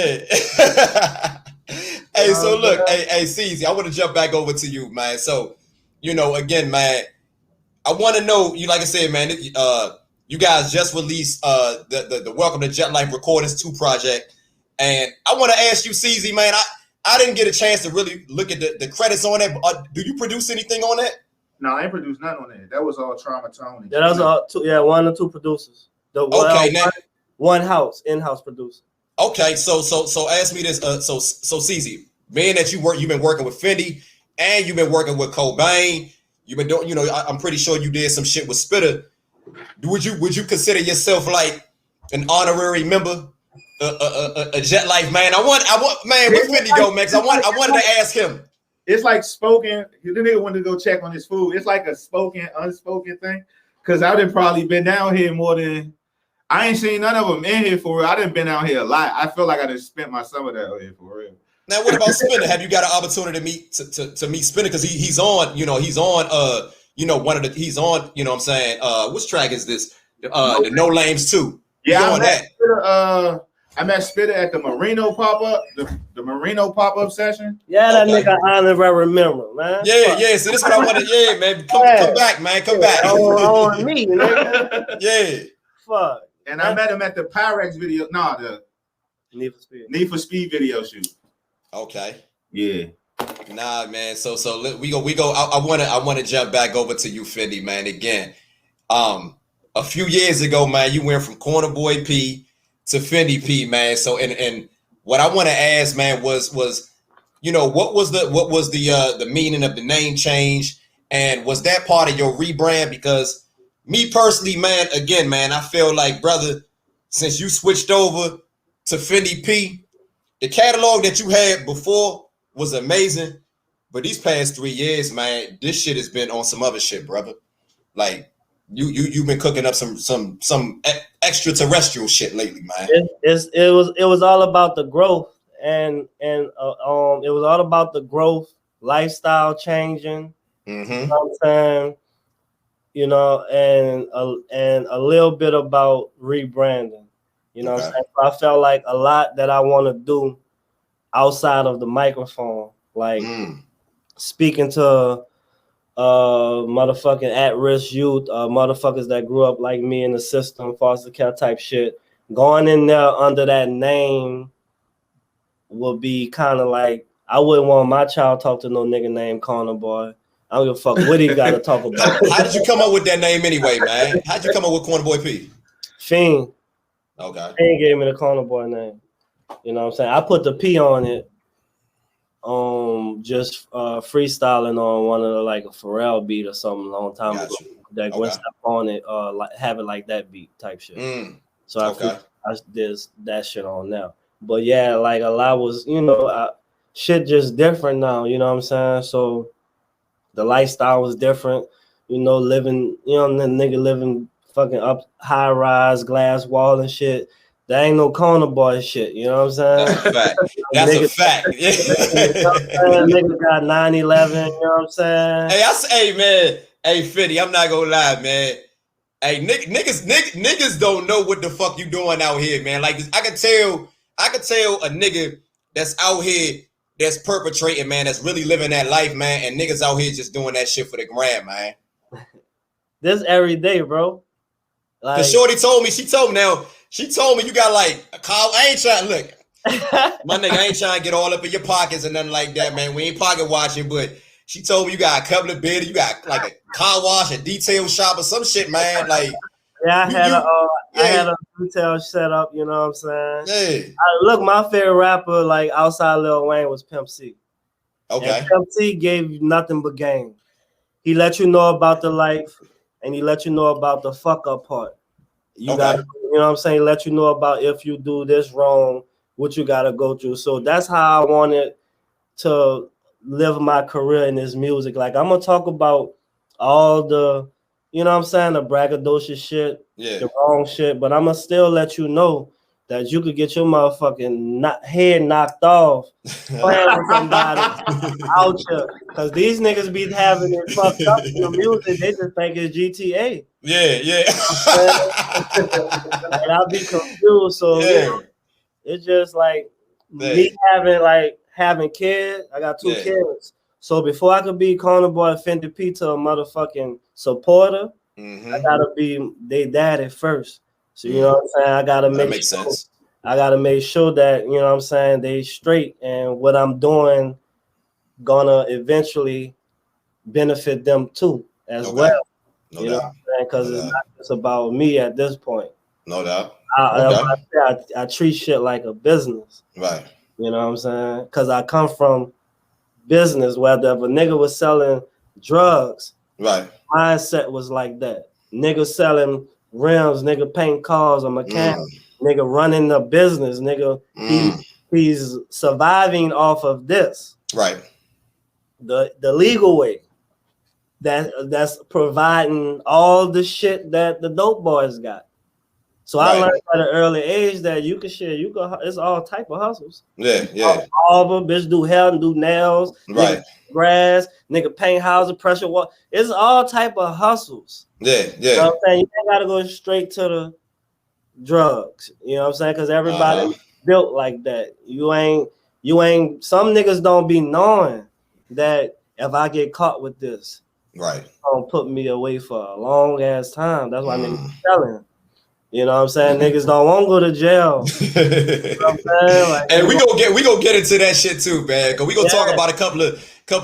Hey, so look, hey, Ceezy, I want to jump back over to you, man. So, you know, again, man, I want to know, you like I said, man, you guys just released the Welcome to Jet Life Recordings 2 project. And I want to ask you, Ceezy, man, I didn't get a chance to really look at the credits on that. Do you produce anything on that? No, I ain't produced nothing on that. That was all Trauma Tony. Yeah, that was all 1 or 2 producers. One in-house producer. Okay, so ask me this. So Ceezy, being that you've been working with Fendi and you've been working with Cobain, you've been doing, you know, I'm pretty sure you did some shit with Spitter. Would you consider yourself like an honorary member, a Jet Life, man? I want, man, where Fendi go, Max? I wanted to ask him. It's like spoken. The nigga wanted to go check on his food. It's like a spoken, unspoken thing. Cause I done probably been down here more than I ain't seen none of them in here for real. I done been out here a lot. I feel like I done spent my summer that out here for real. Now, what about Spinner? Have you got an opportunity to meet Spinner? Because he's on, he's on one of the he's on, what I'm saying, which track is this? The No Lames 2. Yeah, I met Spitter at the Marino pop-up, the Marino pop-up session. Yeah, that nigga I never remember, man. Yeah. So this is what I wanted. Yeah, man. Come back, man. Come back. On me, nigga. Yeah. Fuck. And I met him at the Pyrex video. No, the Need for Speed video shoot. Okay. Yeah. Nah, man. So we go. I wanna jump back over to you, Fendi, man. Again, a few years ago, man, you went from Corner Boy P to Fendi P, man. So and what I want to ask, man, was what was the meaning of the name change, and was that part of your rebrand? Because me personally, man, again, man, I feel like, brother, since you switched over to Fendi P, the catalog that you had before was amazing, but these past 3 years, man, this shit has been on some other shit, brother. Like you've been cooking up some extraterrestrial shit lately, man. It was all about the growth, and it was all about the growth, lifestyle changing. Mm-hmm. You know what I'm saying? And a little bit about rebranding. You know what I'm saying? So I felt like a lot that I want to do outside of the microphone, like speaking to motherfucking at-risk youth, motherfuckers that grew up like me in the system, foster care type shit. Going in there under that name would be kind of like, I wouldn't want my child talk to no nigga named Corner Boy. I don't give a fuck what he got to talk about. How did you come up with that name anyway, man? How'd you come up with Corner Boy P? Fiend. Okay. Fiend gave me the Corner Boy name. You know what I'm saying? I put the P on it, just freestyling on one of the, like a Pharrell beat or something a long time ago. That went step on it, have it like that beat type shit. So I did that shit on now. But yeah, like a lot was, shit just different now. You know what I'm saying? So the lifestyle was different. Living, the nigga living fucking up high rise, glass wall and shit. That ain't no Corner Boy shit, you know what I'm saying? That's a fact. That's a fact. Yeah. Nigga got 9/11, you know what I'm saying? Hey, man. Hey, Fendi, I'm not gonna lie, man. Hey, niggas don't know what the fuck you doing out here, man. Like, I can tell a nigga that's out here that's perpetrating, man, that's really living that life, man, and niggas out here just doing that shit for the gram, man. This every day, bro. Like, the shorty told me you got like a car. I ain't trying to look. My nigga, I ain't trying to get all up in your pockets and nothing like that, man. We ain't pocket watching, but she told me you got a couple of bidders, you got like a car wash, a detail shop or some shit, man. Like, yeah, I had a detail set up, you know what I'm saying? Yeah. Look, my favorite rapper, like outside Lil Wayne, was Pimp C. Okay. And Pimp C gave you nothing but game. He let you know about the life, and he let you know about the fuck up part. You got, you know what I'm saying? Let you know about if you do this wrong, what you got to go through. So that's how I wanted to live my career in this music. Like, I'm going to talk about all the, you know what I'm saying, the braggadocious shit, the wrong shit, but I'm going to still let you know that you could get your motherfucking head knocked off playing with somebody out here. Because these niggas be having it fucked up in the music. They just think it's GTA. Yeah. And I'll be confused. So it's just like me having kids. I got 2 kids. So before I could be Corner Boy Fendi P to a motherfucking supporter, I gotta be they daddy first. So you know what I'm saying? I gotta make sure that, you know what I'm saying, they straight, and what I'm doing gonna eventually benefit them too as well. No you doubt. Know what I'm saying? Because it's not just about me at this point. No doubt. I treat shit like a business. Right. You know what I'm saying? Because I come from business, whether if a nigga was selling drugs, right, mindset was like that. Nigga selling rims, nigga paint cars, a mechanic, nigga running the business, nigga he's surviving off of this. Right. The legal way. That's providing all the shit that the dope boys got. So I learned at an early age that you can share. It's all type of hustles. Yeah. All of them, bitch, do hair and do nails. Right. Nigga grass, nigga paint houses, pressure water. It's all type of hustles. Yeah. You know what I'm saying? You ain't gotta go straight to the drugs. You know what I'm saying? Because everybody built like that. You ain't. Some niggas don't be knowing that if I get caught with this, right, it's gonna put me away for a long ass time. That's why niggas selling. You know what I'm saying? Niggas don't want to go to jail. You know what I'm saying? Like, and we gonna get into that shit too, man. Because we gonna talk about a couple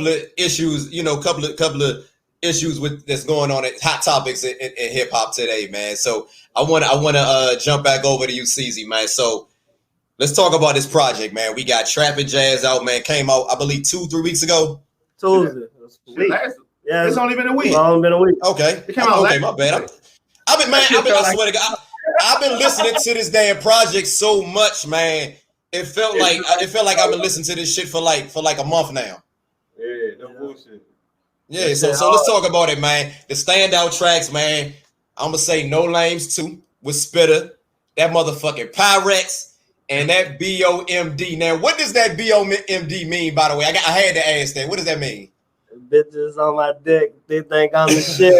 of issues, you know, couple of issues with that's going on at hot topics in hip hop today, man. So I wanna jump back over to you, CeeZ, man. So let's talk about this project, man. We got Trappin' Jazz out, man. Came out, I believe, 2-3 weeks ago. Tuesday. Yeah, it's only been a week. It's only been a week. Okay. It came out okay, my bad. I swear to God, I've been listening to this damn project so much, man. It felt like I've been listening to this shit for like a month now. Yeah, no bullshit. Yeah, so let's talk about it, man. The standout tracks, man. I'm gonna say No Lames 2 with Spitter, that motherfucking Pyrex, and that BOMD. Now, what does that BOMD mean, by the way? I had to ask that. What does that mean? Bitches on my dick, they think I'm the shit.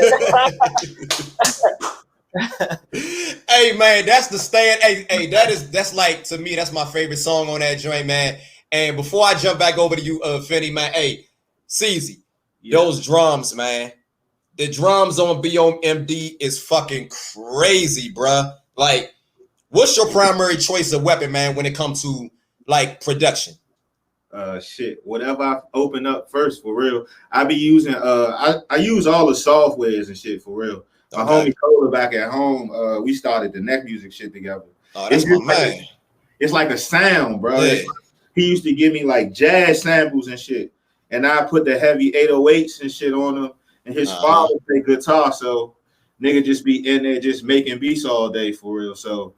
Hey man, that's the stand. Hey, that's like, to me, that's my favorite song on that joint, man. And before I jump back over to you, Fendi, man, hey, CeeZ, those drums, man. The drums on BOMD is fucking crazy, bruh. Like, what's your primary choice of weapon, man, when it comes to like production? Shit, whatever I open up first, for real. I be using I use all the softwares and shit, for real. My homie Cola back at home, we started the neck music shit together. Oh, that's my man. It's like a sound, bro. Yeah. He used to give me like jazz samples and shit, and I put the heavy 808s and shit on them. And his father played guitar, so nigga just be in there just making beats all day, for real. So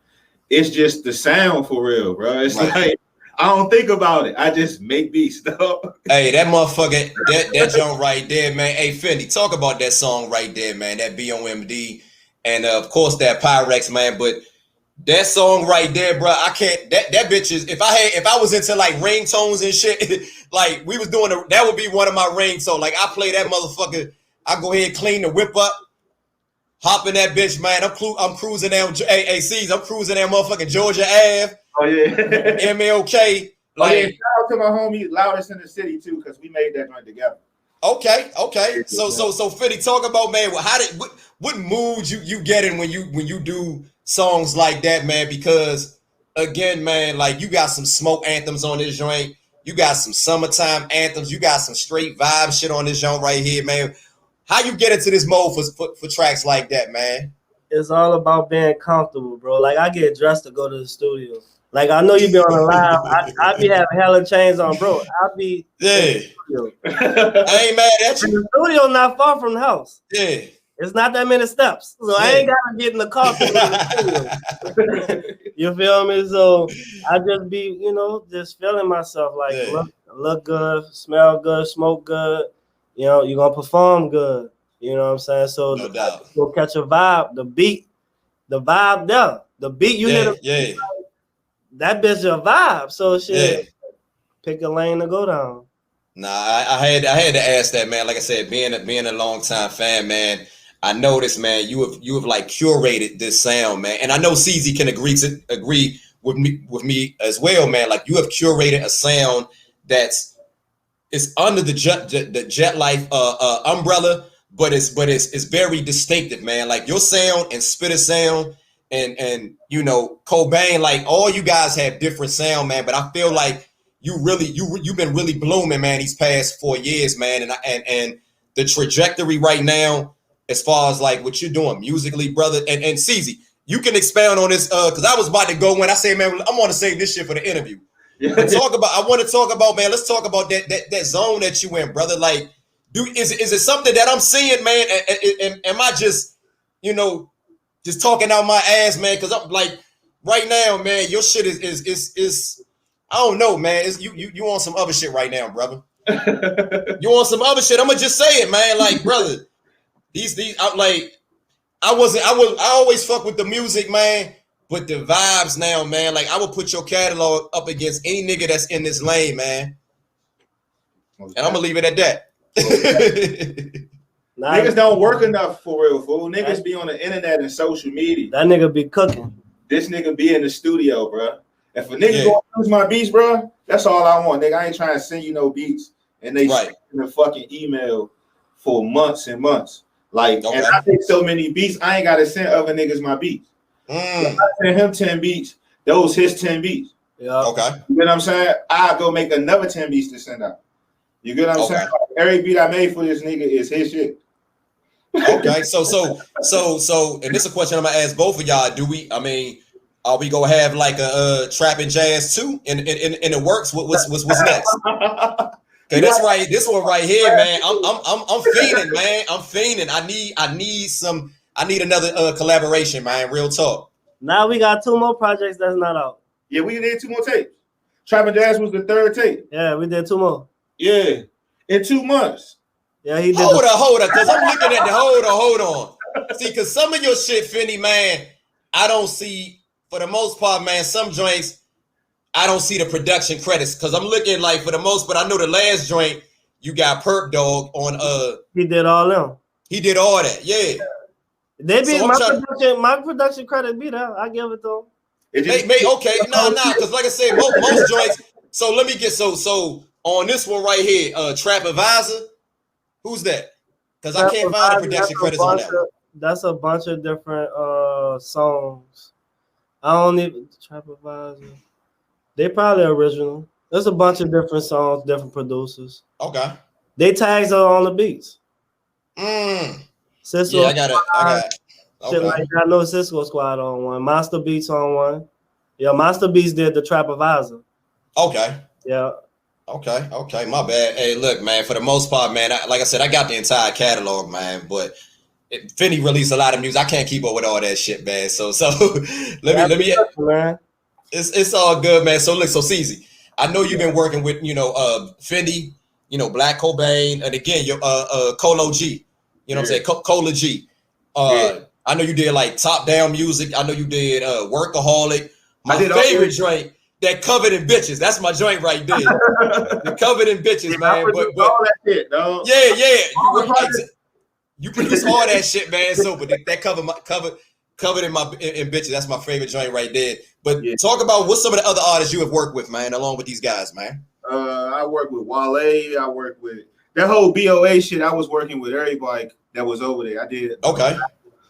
it's just the sound, for real, bro. It's like, I don't think about it. I just make beats, though. Hey, that motherfucker, that joint right there, man. Hey, Fendi, talk about that song right there, man. That BOMD, and of course that Pyrex, man. But that song right there, bro, I can't. That bitch is. If I was into like ringtones and shit, like we was doing, that would be one of my ringtones. Like I play that motherfucker. I go ahead, clean the whip up, hop in that bitch, man. I'm cruising down. Hey, CeeZ, I'm cruising down motherfucking Georgia Ave. Oh yeah, MLK. Like, shout out to my homie Loudest in the City too, because we made that joint together. Okay. So Fendi, talk about, man. What mood you get in when you do songs like that, man? Because again, man, like you got some smoke anthems on this joint. You got some summertime anthems. You got some straight vibe shit on this joint right here, man. How you get into this mode for tracks like that, man? It's all about being comfortable, bro. Like I get dressed to go to the studio. Like I know you be on the live. I be having hella chains on, bro. I be I ain't mad at you. The studio not far from the house. Yeah. It's not that many steps. So I ain't gotta get in the car to the studio. You feel me? So I just be, just feeling myself like look good, smell good, smoke good. You know, you're gonna perform good. You know what I'm saying? So no doubt. You'll catch a vibe, the beat, the vibe there. The beat you hear that bitch a vibe. So shit, pick a lane to go down. Nah, I had to ask that, man. Like I said, being a long time fan, man, I noticed, man, you have like curated this sound, man. And I know CeeZ can agree with me as well, man. Like you have curated a sound it's under the Jet Life umbrella, but it's very distinctive, man. Like your sound and Spitter sound and Cobain, like all you guys have different sound, man. But I feel like you've been really blooming, man, these past 4 years, man. And the trajectory right now, as far as like what you're doing musically, brother, and CeeZ, you can expound on this because I was about to go when I say, man, I'm gonna save this shit for the interview. I want to talk about, man. Let's talk about that zone that you in, brother. Like, is it something that I'm seeing, man? Am I just, just talking out my ass, man? Because I'm like, right now, man, your shit is I don't know, man. You on some other shit right now, brother. You on some other shit. I'm gonna just say it, man. Like, brother, these I always fuck with the music, man. But the vibes now, man, like I would put your catalog up against any nigga that's in this lane, man. And I'm gonna leave it at that. Niggas don't work enough for real, fool. Niggas be on the internet and social media. That nigga be cooking. This nigga be in the studio, bro. If a nigga go use my beats, bro, that's all I want, nigga. I ain't trying to send you no beats, and they send in a fucking email for months and months. Like, and I take so many beats, I ain't gotta send other niggas my beats. So I send him 10 beats, those his 10 beats. Yeah. Okay. You get what I'm saying? I go make another 10 beats to send out. You get what I'm saying? Like, every beat I made for this nigga is his shit. Okay, so, and this is a question I'm gonna ask both of y'all. Are we gonna have like a trap and jazz too in the works? What's next? Okay, that's right. This one right here, man. I'm fiending, man. I'm fiending. I need another collaboration, man. Real talk. Now we got 2 more projects that's not out. Yeah, we did 2 more tapes. Trap and Jazz was the 3rd tape. Yeah, we did 2 more. Yeah, in 2 months. Yeah, he did. Hold up, because I'm looking at the hold on. See, because some of your shit, Fendi, man, I don't see, for the most part, man, some joints, I don't see the production credits. Because I'm looking like, for the most part, I know the last joint, you got Perp Dog on, he did all them. He did all that, yeah. They be so my production credit be there. I give it to him. Okay, because like I said, most joints. So let me get so on this one right here, Trap Advisor. Who's that? Because I can't find the production credits on that one. That's a bunch of different songs. I don't even Trap Advisor. They probably original. There's a bunch of different songs, different producers. Okay. They tags are on the beats. Cisco I got it. Okay. Shit like that. I know Cisco Squad on one. Monster Beats on one. Yeah, Monster Beats did the Trap Advisor. Okay. Yeah. Okay, my bad. Hey, look, man, for the most part, man, like I said, I got the entire catalog, man, but Fendi released a lot of music. I can't keep up with all that shit, man. So let me man. It's all good, man. So look, so CeeZ, I know you've been working with, Fendi, Black Cobain, and again, your Colo G, what I'm saying? Cola G. I know you did like Top Down Music. I know you did Workaholic. My favorite joint, that Covered in Bitches. That's my joint right there. The Covered in Bitches, man. But all that shit, dog. Yeah. You produce all that shit, man. So, but that covered in Bitches. That's my favorite joint right there. But talk about what's some of the other artists you have worked with, man, along with these guys, man. I worked with Wale. I worked with that whole BOA shit. I was working with everybody that was over there. I did. Okay.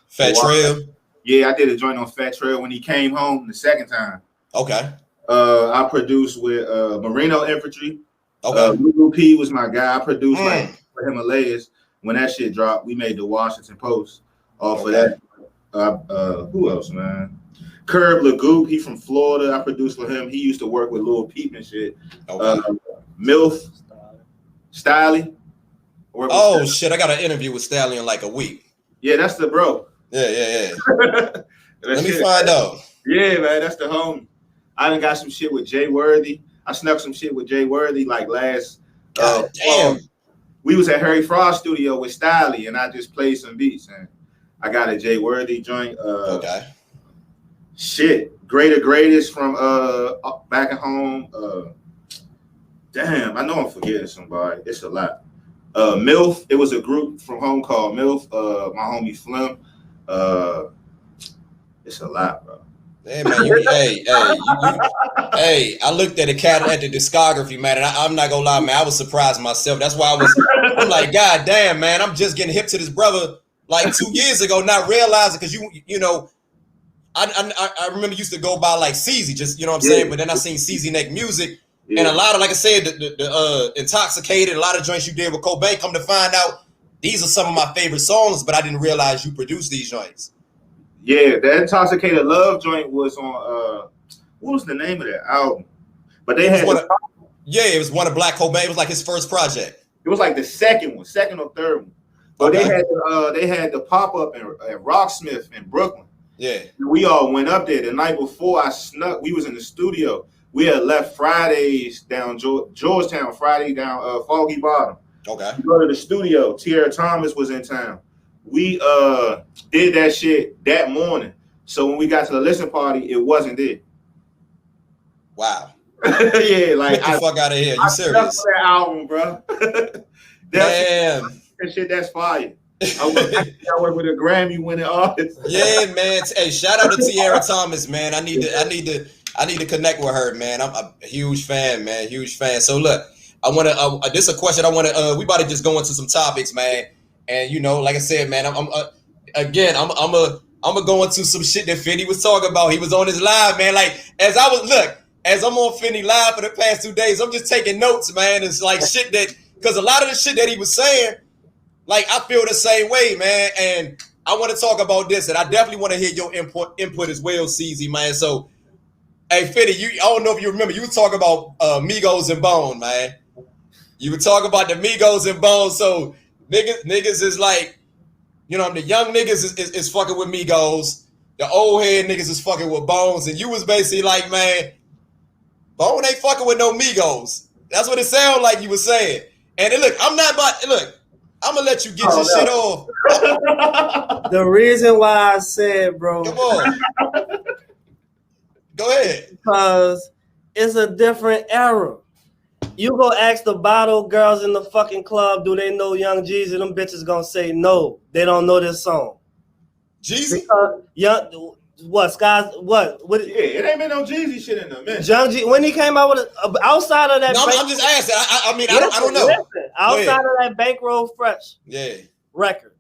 Fat Trail. Yeah, I did a joint on Fat Trail when he came home the second time. Okay. I produced with Marino Infantry. Okay. Lulu P was my guy. I produced like for Himalayas. When that shit dropped, we made the Washington Post off of that. Who else, man? Curb Lagoop, he from Florida. I produced for him. He used to work with Lil Peep and shit. Okay. MILF Styley. Oh shit! I got an interview with Stalley in like a week. Yeah, that's the bro. Yeah. Let me find out. Yeah, man, that's the homie. I done got some shit with Jay Worthy. I snuck some shit with Jay Worthy like last. God damn. We was at Harry Frost studio with Styley, and I just played some beats, and I got a Jay Worthy joint. Okay. Shit, Greatest from back at home. Damn, I know I'm forgetting somebody. It's a lot. MILF. It was a group from home called MILF. My homie Flim. It's a lot, bro. Hey man, I looked at the discography, man, and I'm not gonna lie, man, I was surprised myself. That's why I'm like, God damn, man, I'm just getting hip to this brother like 2 years ago, not realizing because I remember used to go by like CeeZ, just what I'm saying, but then I seen CeezNeck Musik, and a lot of, like I said, the Intoxicated, a lot of joints you did with Cobain. Come to find out, these are some of my favorite songs, but I didn't realize you produced these joints. Yeah, the Intoxicated Love joint was on what was the name of that album? But they had it was one of Black Cobain. It was like his first project. It was like the second or third one. But they had the pop-up at Rocksmith in Brooklyn. Yeah. We all went up there the night before. We was in the studio. We had left Fridays down Georgetown, Friday down Foggy Bottom. Okay. We go to the studio. Tierra Thomas was in town. We did that shit that morning. So when we got to the listen party, it wasn't there. Wow. Yeah, like get the fuck out of here. You serious? That album, bro. Damn. That shit, that's fire. I work with a Grammy winning artist. Yeah, man. Hey, shout out to Tierra Thomas, man. I need to connect with her, man. I'm a huge fan, man. Huge fan. So look, I want to. This is a question. I want to. We about to just go into some topics, man. And you know, like I said, man, I'm gonna go into some shit that Fendi was talking about. He was on his live, man. Like as I'm on Fendi live for the past 2 days, I'm just taking notes, man. It's like shit that, because a lot of the shit that he was saying, like I feel the same way, man. And I want to talk about this, and I definitely want to hear your input as well, CZ, man. So, hey, Fendi, I don't know if you remember, you were talking about Migos and Bone, man. You were talking about the Migos and Bone. So niggas is like, you know, the young niggas is fucking with Migos. The old head niggas is fucking with Bones. And you was basically like, man, Bone ain't fucking with no Migos. That's what it sounded like you were saying. And look, I'm gonna let you get your shit off. The reason why I said, bro. Come on. Go ahead. Because it's a different era. You go ask the bottle girls in the fucking club, do they know Young Jeezy? Them bitches gonna say no. They don't know this song. Jeezy? What Skies? What? Yeah, it ain't been no Jeezy shit in them, man. Young Jeezy, when he came out with outside of that. No, I'm just asking. I don't know. Listen, outside of that Bankroll Fresh record,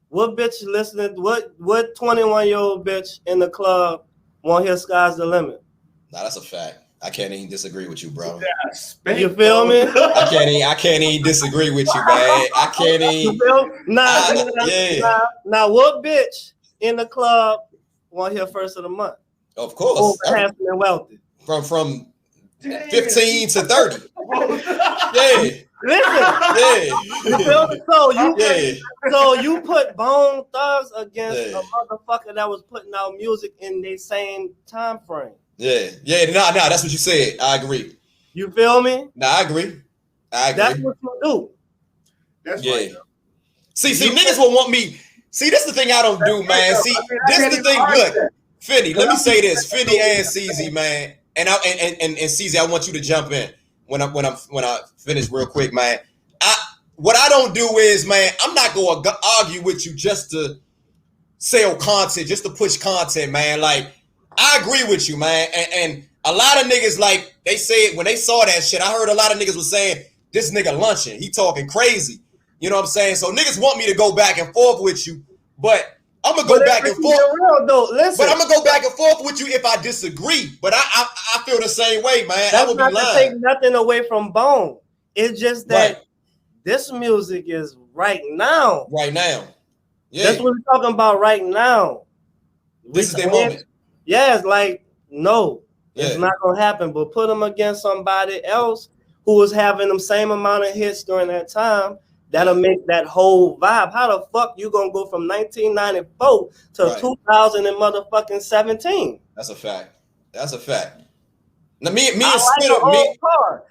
what bitch listening? What 21-year-old bitch in the club want to hear Sky's the Limit? Nah, that's a fact. I can't even disagree with you, bro. You feel me? I can't even disagree with you, man. I can't even. Now, what bitch in the club want to hear First of the Month? Of course. Handsome and wealthy. From 15 to 30. Yeah. Listen. So you put Bone Thugs against a motherfucker that was putting out music in the same time frame. Yeah. Nah, that's what you said. I agree. You feel me? Nah, I agree. That's what you do. That's right. See, niggas will want me. See, this is the thing I don't do, man. See, this is the thing. Look, Fendi, let me say this. Fendi and CZ, man. And CZ, I want you to jump in when I finish real quick, man. What I don't do is, man, I'm not going to argue with you just to sell content, just to push content, man. Like, I agree with you, man. And a lot of niggas, like, they said when they saw that shit, I heard a lot of niggas was saying, this nigga lunching, he talking crazy. You know what I'm saying? So niggas want me to go back and forth with you, but I'm gonna go back and forth. But I'm gonna go back and forth with you if I disagree. But I feel the same way, man. I would be lying. That's not to take nothing away from Bone. It's just that this music is right now. Right now. Yeah. That's what we're talking about right now. This is their moment. Yeah, it's like, no, it's not gonna happen. But put them against somebody else who was having the same amount of hits during that time. That'll make that whole vibe. How the fuck you gonna go from 1994 to 2017? That's a fact. That's a fact. Now me and Spitter,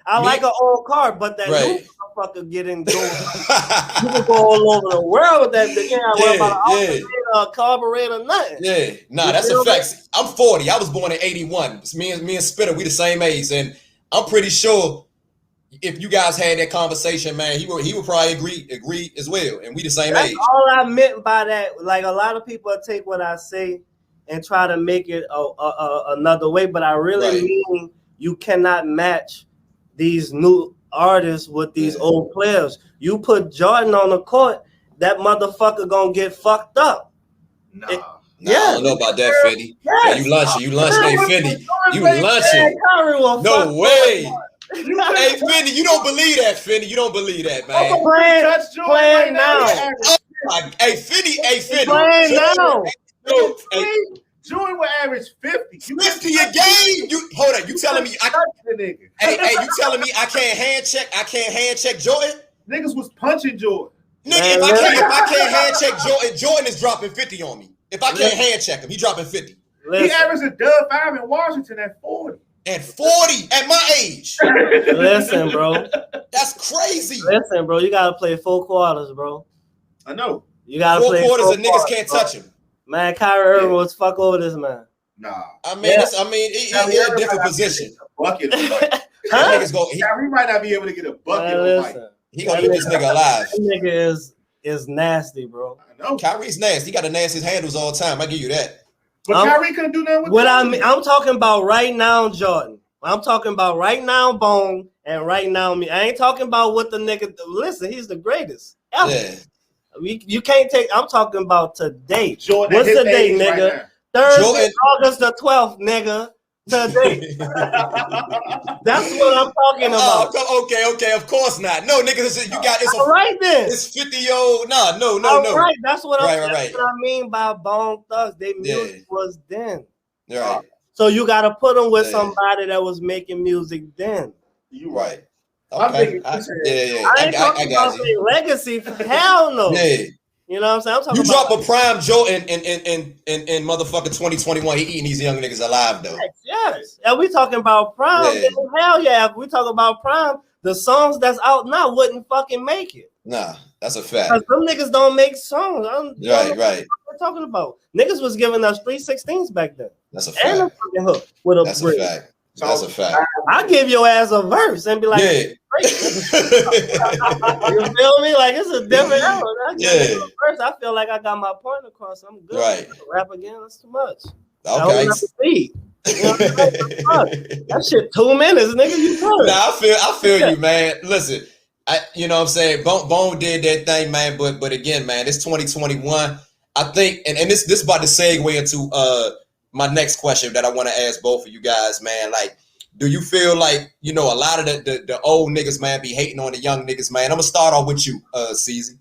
I like an old car, but that new motherfucker getting going. You can go all over the world with that bitch. You ain't worry about an alternator, carburetor, nothing. Yeah, nah, that's a fact. I'm 40. I was born in 81. Me and Spitter, we the same age, and I'm pretty sure if you guys had that conversation, man, he would probably agree as well, and we the same age. All I meant by that, like a lot of people take what I say and try to make it another way, but I really mean you cannot match these new artists with these old players. You put Jordan on the court, that motherfucker gonna get fucked up. Nah. I don't know about that, Fendi. Yeah, you lunching, hey Fendi, you lunching. No way. Hey, Fendi, you don't believe that, Fendi. You don't believe that, man. Playing now. Hey, Fendi. Playing now. Jordan will average 50. 50 a game? Hold on. You telling me you telling me I can't hand check Jordan? Niggas was punching Jordan. Nigga, if I can't hand check Jordan, Jordan is dropping 50 on me. If I can't hand check him, he dropping 50. He averaged a dub 5 in Washington at 40. At 40 at my age. Listen, bro. That's crazy. Listen, bro. You gotta play 4 quarters, bro. I know. You gotta 4 play quarters and niggas can't touch him. Man, Kyrie Irving was fuck over this man. Nah. I mean, he in a different position. Bucket. Kyrie might not be able to get a bucket. Listen, he gonna eat this nigga alive. That nigga is nasty, bro. I know. Kyrie's nasty. He got the nastiest handles all the time. I give you that. But Kyrie couldn't do nothing with what Kyrie. I mean. I'm talking about right now, Jordan. I'm talking about right now, Bone, and right now me. I ain't talking about what the nigga. Listen, he's the greatest ever. Yeah. You can't take. I'm talking about today. Jordan, what's the date, nigga? Right Thursday, August the 12th, nigga. Today. That's what I'm talking about. Okay. Of course not. No, nigga, you got it's all right then. It's 50-year-old. No. Right. That's what that's what I mean by Bone Thugs. Their music was then. Right. So you got to put them with somebody that was making music then. You right. Okay. I ain't talking about their legacy. Hell no. Yeah. You know what I'm saying? I'm talking you about drop a prime Jordan in motherfucking 2021. He eating these young niggas alive though. Yes. And we talking about prime. Yeah. Hell yeah. If we talk about prime, the songs that's out now wouldn't fucking make it. Nah, that's a fact. Because them niggas don't make songs. Right. What we're talking about. Niggas was giving us 316s back then. That's a fact. And a fucking hook with a That's bridge. a fact. That's a fact. I give your ass a verse and be like, yeah. You feel me? Like it's a different era. I give you a verse. I feel like I got my point across. I'm good. Right. Rap again, that's too much. Okay. You know, that shit 2 minutes, nigga. You good. Nah, I feel you, man. Listen, you know what I'm saying? Bone did that thing, man. But again, man, it's 2021. I think, and this about to segue into my next question that I want to ask both of you guys, man. Like, do you feel like, you know, a lot of the old niggas, man, be hating on the young niggas, man? I'm gonna start off with you, Ceezy.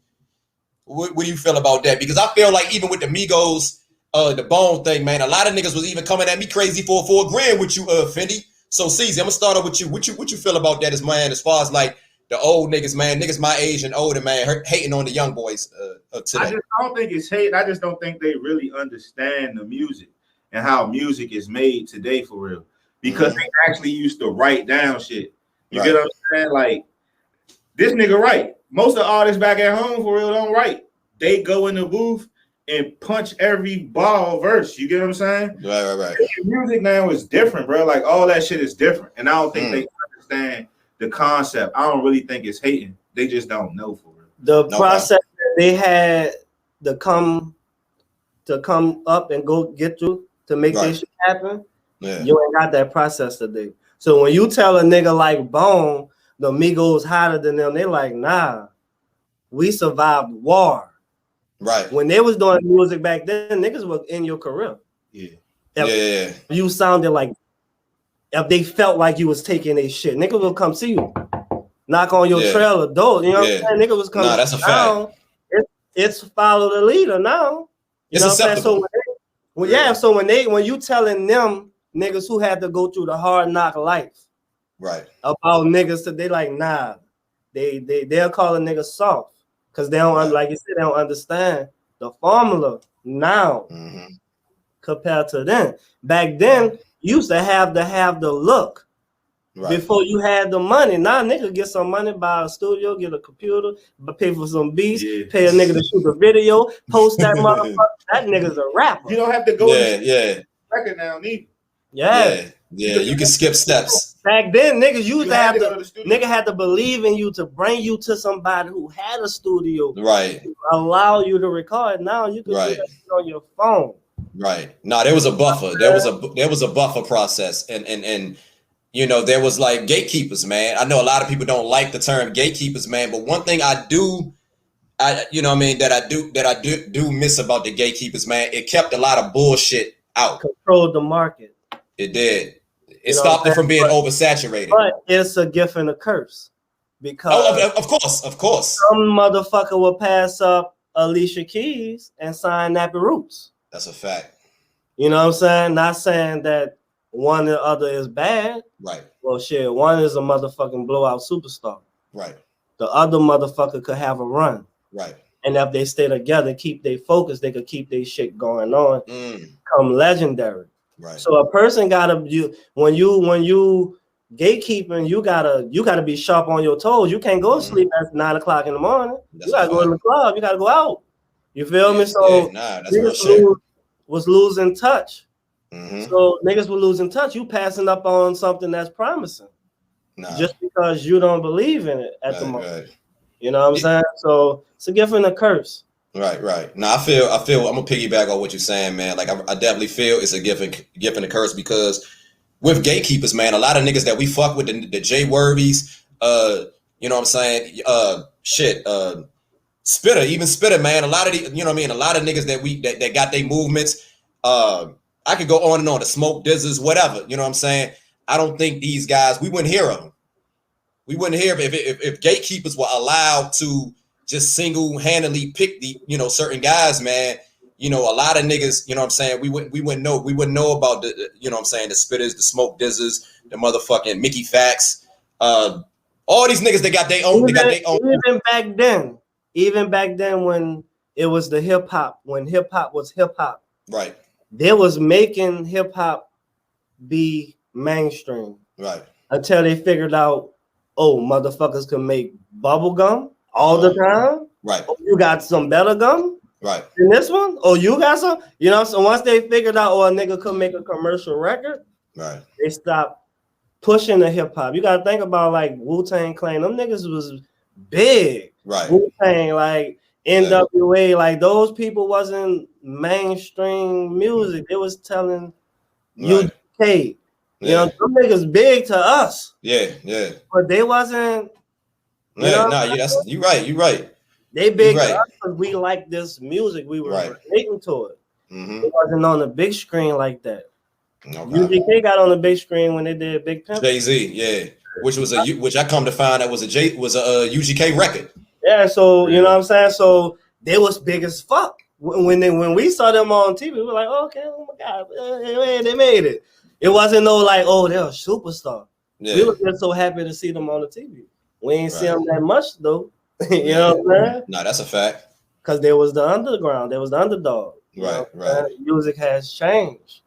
What do you feel about that? Because I feel like even with the Migos, the Bone thing, man, a lot of niggas was even coming at me crazy for agreeing with you, Fendi. So Ceezy, I'm gonna start off with you. What you feel about that, as far as like the old niggas, man, niggas my age and older, man, hating on the young boys today? I don't think it's hate. I just don't think they really understand the music and how music is made today for real. Because they actually used to write down shit. You get what I'm saying? Like, this nigga write. Most of the artists back at home for real don't write. They go in the booth and punch every ball verse. You get what I'm saying? Right. Music now is different, bro. Like, all that shit is different. And I don't think they understand the concept. I don't really think it's hating. They just don't know for real. The process that they had to come up and go get through to make this shit happen. Yeah. You ain't got that process today. So when you tell a nigga like Bone, the Migos hotter than them, they like, nah, we survived war. Right. When they was doing music back then, niggas was in your career. Yeah. If you sounded like, if they felt like you was taking a shit, niggas will come see you. Knock on your trailer door. You know what I'm saying? Niggas was coming that's a down. fact. It's follow the leader now. You know what I'm saying? So when you telling them niggas who had to go through the hard knock life, right? About niggas, so they like, nah, they'll call a nigga soft because they don't like you said, they don't understand the formula now compared to then. Back then, you used to have the look before you had the money. Now nigga get some money, buy a studio, get a computer, but pay for some beats, pay a nigga to shoot a video, post that motherfucker. That nigga's a rapper. You don't have to go to record now, neither. Yeah, you can skip steps. Back then, niggas used to have nigga had to believe in you to bring you to somebody who had a studio, right? To allow you to record. Now you can do that on your phone, right? No, there was a buffer. There was a buffer process, and you know there was like gatekeepers, man. I know a lot of people don't like the term gatekeepers, man, but one thing I do miss about the gatekeepers, man. It kept a lot of bullshit out. Controlled the market. It did. It stopped it from being oversaturated. But it's a gift and a curse. Because of course. Some motherfucker will pass up Alicia Keys and sign Nappy Roots. That's a fact. You know what I'm saying? Not saying that one or the other is bad. Right. Well, shit, one is a motherfucking blowout superstar. Right. The other motherfucker could have a run. Right. And if they stay together, keep their focus, they could keep their shit going on, come legendary. Right. So a person gotta when you gatekeeping, you gotta be sharp on your toes. You can't go to sleep at 9 o'clock in the morning. You gotta go to the club. You gotta go out. You feel me? So that's was losing touch. Mm-hmm. So niggas were losing touch. You passing up on something that's promising. Just because you don't believe in it at the moment. Right. You know what I'm saying? So it's a gift and a curse. Right. Now I feel I'm gonna piggyback on what you're saying, man. Like I definitely feel it's a gift and a curse, because with gatekeepers, man, a lot of niggas that we fuck with, the J Worbies, you know what I'm saying? Spitter, man. A lot of the, you know what I mean? A lot of niggas that got their movements. I could go on and on, the Smoke Dizzers, whatever. You know what I'm saying? I don't think these guys, we wouldn't hear of them. We wouldn't hear if gatekeepers were allowed to just single-handedly pick the, you know, certain guys, man. You know, a lot of niggas, you know what I'm saying, we wouldn't know about the, you know what I'm saying, the Spitters, the Smoke Dizzers, the motherfucking Mickey Fax, all these niggas, they got their own. Even back then when it was the hip hop, when hip hop was hip hop, right? They was making hip hop be mainstream, right? Until they figured out, oh, motherfuckers can make bubble gum all the time, right? Oh, you got some better gum, right? In this one, oh, you got some, you know. So once they figured out, oh, a nigga could make a commercial record, right? They stopped pushing the hip hop. You gotta think about like Wu-Tang Clan. Them niggas was big, right? Wu-Tang, like NWA, like those people wasn't mainstream music. They was telling UK. You know, them niggas big to us. Yeah. But they wasn't. You're right. They big to us because we like this music. We were relating to it. Mm-hmm. It wasn't on the big screen like that. Okay. UGK got on the big screen when they did Big Pimp. Jay-Z, yeah. Which I come to find out was a UGK record. Yeah, so you know what I'm saying? So they was big as fuck. When we saw them on TV, we were like, oh, okay, oh my God, they made it. It wasn't no like, oh, they're a superstar. Yeah. We were just so happy to see them on the TV. We ain't see them that much though. You know what I'm saying? No, that's a fact. Because there was the underground, there was the underdog. Right. Music has changed.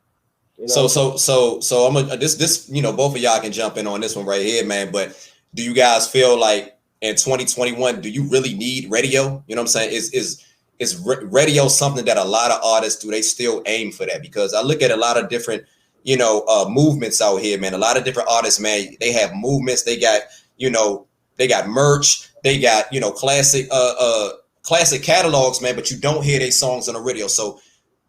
You know? So I'm this you know, both of y'all can jump in on this one right here, man. But do you guys feel like in 2021, do you really need radio? You know what I'm saying? Is radio something that a lot of artists do? They still aim for that? Because I look at a lot of different, you know, movements out here, man. A lot of different artists, man, they have movements. They got, you know, they got merch. They got, you know, classic catalogs, man. But you don't hear their songs on the radio. So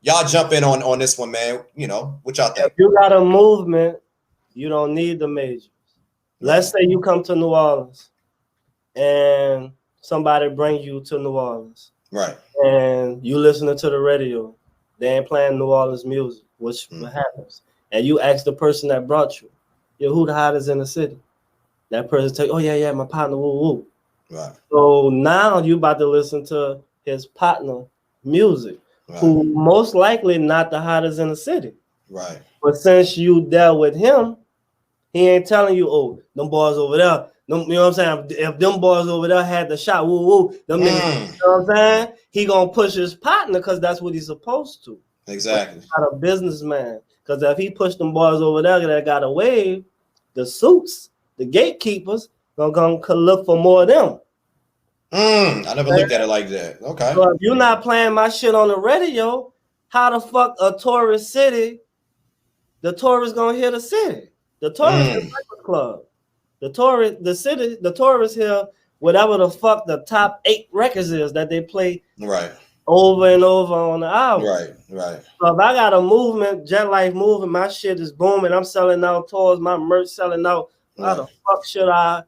y'all jump in on this one, man. You know, what y'all think? If you got a movement, you don't need the majors. Let's say you come to New Orleans and somebody bring you to New Orleans. Right. And you listening to the radio. They ain't playing New Orleans music, which happens. And you ask the person that brought you, yo, who the hottest in the city? That person tell you, oh, yeah, my partner, woo. Right. So now you about to listen to his partner music, who most likely not the hottest in the city. Right. But since you dealt with him, he ain't telling you, oh, them boys over there. Them, you know what I'm saying? If them boys over there had the shot, them niggas, you know what I'm saying? He gonna push his partner because that's what he's supposed to. Exactly. He's not a businessman. Because if he pushed them boys over there that got a wave, the suits, the gatekeepers, gonna look for more of them. I never looked at it like that. Okay. So if you're not playing my shit on the radio, how the fuck a tourist city, the tourist gonna hear the city? The tourist is Breakfast Club. The tourists hear whatever the fuck the top 8 records is that they play over and over on the album. Right. So if I got a movement, Jet Life movement, my shit is booming, I'm selling out tours, my merch selling out. How the fuck should I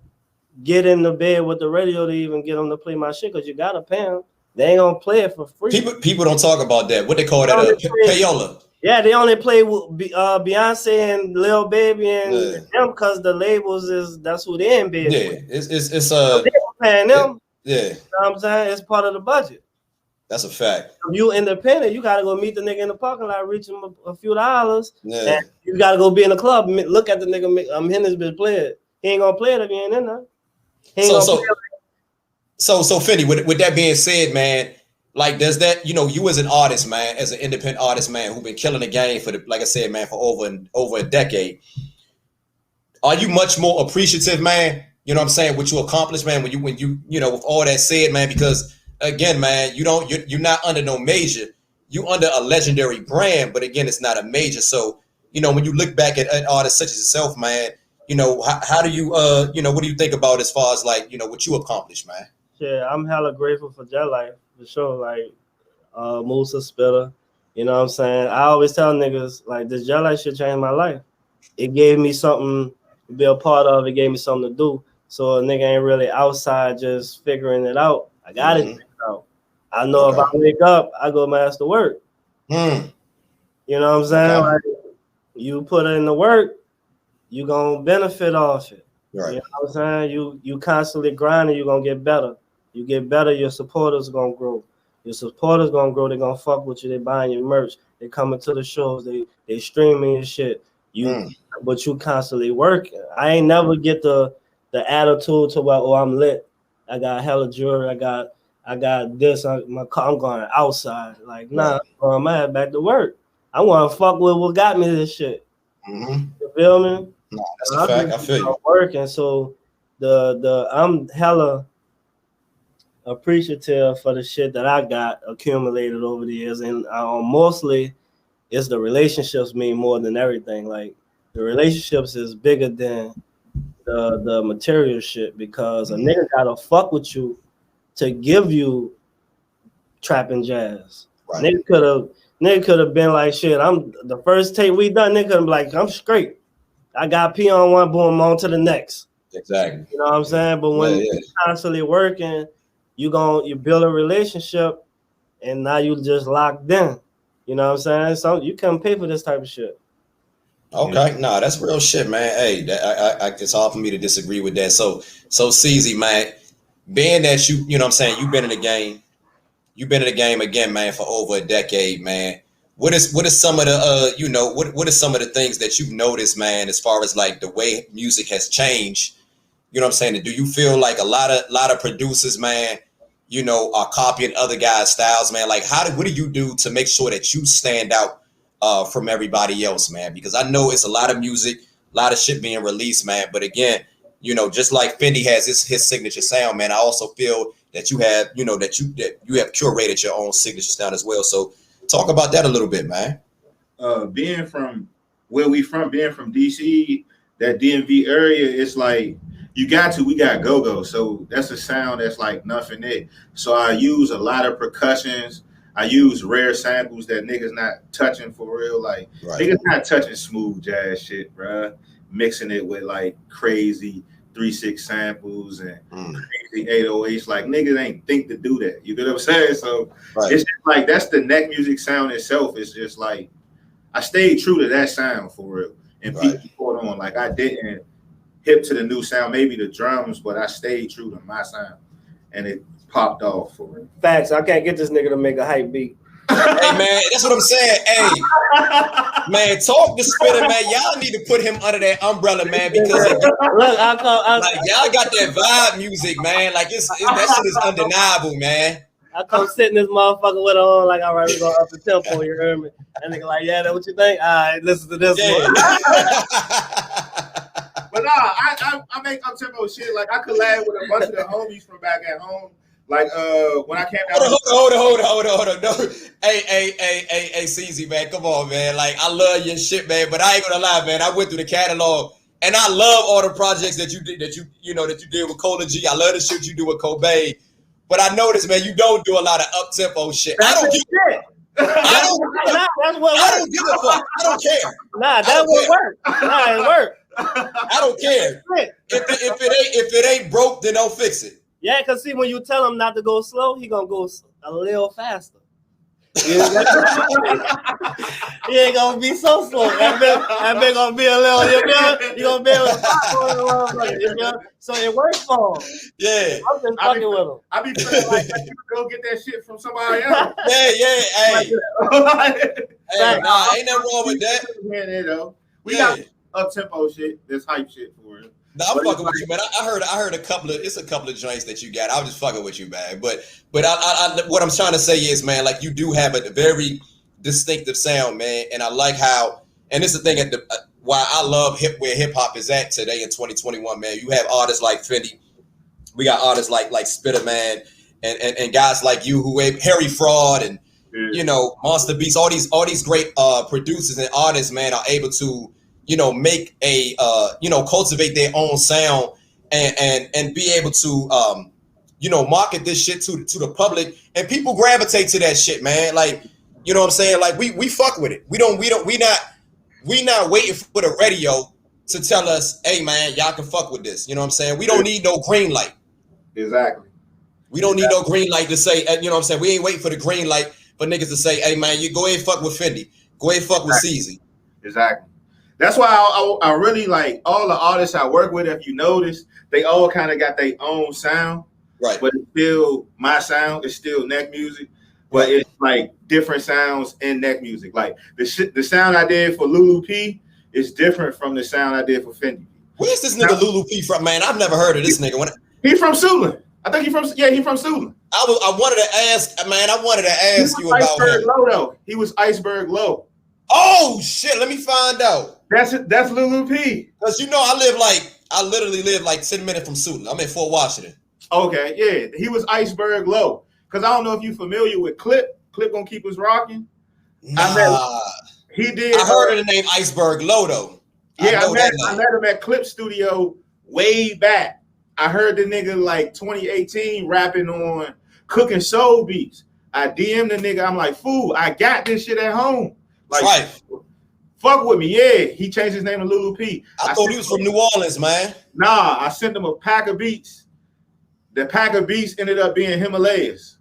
get in the bed with the radio to even get them to play my shit? Because you gotta pay them. They ain't gonna play it for free. People don't talk about that. What they call that? Payola. Yeah, they only play with Beyonce and Lil Baby and them because the labels that's who they in bed with. It's so they paying them. You know what I'm saying? It's part of the budget. That's a fact. If you independent, you gotta go meet the nigga in the parking lot, reach him a few dollars. Yeah. And you gotta go be in the club, look at the nigga. I'm hitting this bitch play it. He ain't gonna play it if you ain't in there. So Fendi, with that being said, man, like, does that, you know, you as an artist, man, as an independent artist, man, who been killing the game for like I said, man, for over a decade, are you much more appreciative, man? You know what I'm saying? What you accomplished, man, when you know, with all that said, man, because again, man, you're not under no major. you under a legendary brand, but again, it's not a major. So, when you look back at artists such as yourself, man, how do you, what do you think about as far as like, what you accomplished, man? Yeah, I'm hella grateful for Jet Life for sure. Like, Musa Spitter, you know what I'm saying? I always tell niggas like this Jet Life shit changed my life. It gave me something to be a part of. It gave me something to do. So a nigga ain't really outside just figuring it out. I got it figured out. I know if I wake up, I go master work. You know what I'm saying? Like, you put in the work, you gonna benefit off it. Right. You know what I'm saying? You constantly grinding, you're gonna get better. You get better, your supporters gonna grow. Your supporters gonna grow, they gonna fuck with you, they buying your merch, they coming to the shows, they streaming your shit. But you constantly working. I ain't never get the attitude to where, oh, I'm lit. I got hella jewelry, I got this, I'm going outside. Like, nah, I'm head back to work. I want to fuck with what got me this shit. You feel me? No, that's a fact. I feel you. Working, so I'm hella appreciative for the shit that I got accumulated over the years, and mostly it's the relationships mean more than everything. Like, the relationships is bigger than the material shit, because a nigga gotta fuck with you to give you trap and jazz. Right. Nigga could have been like, shit, I'm the first tape we done, nigga could have been like, I'm straight. I got P on one, boom, on to the next. Exactly. You know what I'm saying? But when you're constantly working, you build a relationship, and now you just locked in. You know what I'm saying? So you can't pay for this type of shit. Okay, nah, that's real shit, man. Hey, it's hard for me to disagree with that. So Ceezy, man, being that you know what I'm saying, you've been in the game again, man, for over a decade, man. What is some of the what are some of the things that you've noticed, man, as far as like the way music has changed? You know what I'm saying? Do you feel like a lot of producers, man, are copying other guys' styles, man? Like, what do you do to make sure that you stand out from everybody else, man? Because I know it's a lot of music, a lot of shit being released, man. But again, just like Fendi has his signature sound, man, I also feel that you have, that you have curated your own signature sound as well. So talk about that a little bit, man. Being from where we from, being from DC, that DMV area, it's like we got go-go. So that's a sound that's like nothing there. So I use a lot of percussions. I use rare samples that niggas not touching for real. Like, niggas not touching smooth jazz shit, bruh. Mixing it with like crazy 3/6 samples and crazy 808s. Like, niggas ain't think to do that. You get what I'm saying? So it's just like, that's the neck music sound itself. It's just like, I stayed true to that sound for real. And people caught on. Like, I didn't hip to the new sound, maybe the drums, but I stayed true to my sound. And it popped off for real. Facts. I can't get this nigga to make a hype beat. Hey, man, that's what I'm saying. Hey, man, talk to Spitter, man. Y'all need to put him under that umbrella, man, because like, y'all got that vibe music, man. Like, that shit is undeniable, man. I come sitting this motherfucker with it on, like, all right, we're going up the tempo, you heard me? And nigga like, yeah, that's what you think? All right, listen to this one. But nah, I make up tempo shit. Like, I collab with a bunch of the homies from back at home. Like, when I came down. Hold on. No. Hey, Ceezy, man, come on, man. Like, I love your shit, man, but I ain't gonna lie, man. I went through the catalog, and I love all the projects that you did with Cola G. I love the shit you do with Kobe. But I noticed, man, you don't do a lot of up-tempo shit. I don't give a fuck. I don't care. Nah, that would work. Nah, it work. I don't care. If it ain't broke, then don't fix it. Yeah, because see, when you tell him not to go slow, he gonna go a little faster. He ain't gonna be so slow. That been gonna be a little, you gonna be able to pop on the so it works for him. Yeah. I'm just fucking with him. I be feeling like you go get that shit from somebody else. Yeah, hey. Hey, nah, ain't nothing wrong with that. We got up-tempo shit, this hype shit for it. No, I'm fucking with you, man. I heard a couple of joints that you got. I was just fucking with you, man. But I what I'm trying to say is, man, like, you do have a very distinctive sound, man. And I like how, and this is the thing why I love where hip hop is at today in 2021, man. You have artists like Fendi, we got artists like Spitter, man, and guys like you who Harry Fraud, and you know, Monster Beats, all these great producers and artists, man, are able to, you know, make a you know, cultivate their own sound and be able to you know, market this shit to the public, and people gravitate to that shit, man. Like, you know what I'm saying? Like we fuck with it. We not waiting for the radio to tell us, hey man, y'all can fuck with this. You know what I'm saying? We don't need no green light. Exactly. We don't need no green light to say, you know what I'm saying? We ain't waiting for the green light for niggas to say, hey man, you go ahead and fuck with Fendi. Go ahead and fuck with CeeZ. Exactly. That's why I really like all the artists I work with. If you notice, they all kind of got their own sound. Right. But it's still my sound. It's still neck music. But it's like different sounds in neck music. Like the sound I did for Lulu P is different from the sound I did for Fendi. Where's this nigga Lulu P from, man? I've never heard of this nigga. He's from Suitland. I think he's from Suitland. I wanted to ask, man. I wanted to ask you about him. Low, though. He was Iceberg Low. Oh shit! Let me find out. That's Lulu P. Cause you know I literally live like 10 minutes from Suitland. I'm in Fort Washington. Okay, yeah, he was Iceberg Low. Cause I don't know if you're familiar with Clip. Clip Gonna Keep Us Rocking. Nah, he did. I heard of the name Iceberg Low though. Yeah, I met him at Clip Studio way back. I heard the nigga like 2018 rapping on Cooking Soul Beats. I DM'd the nigga. I'm like, fool, I got this shit at home. Like, right. Fuck with me. Yeah, he changed his name to Lulu P. I thought he was from New Orleans, man. Nah, I sent him a pack of beats. The pack of beats ended up being Himalayas.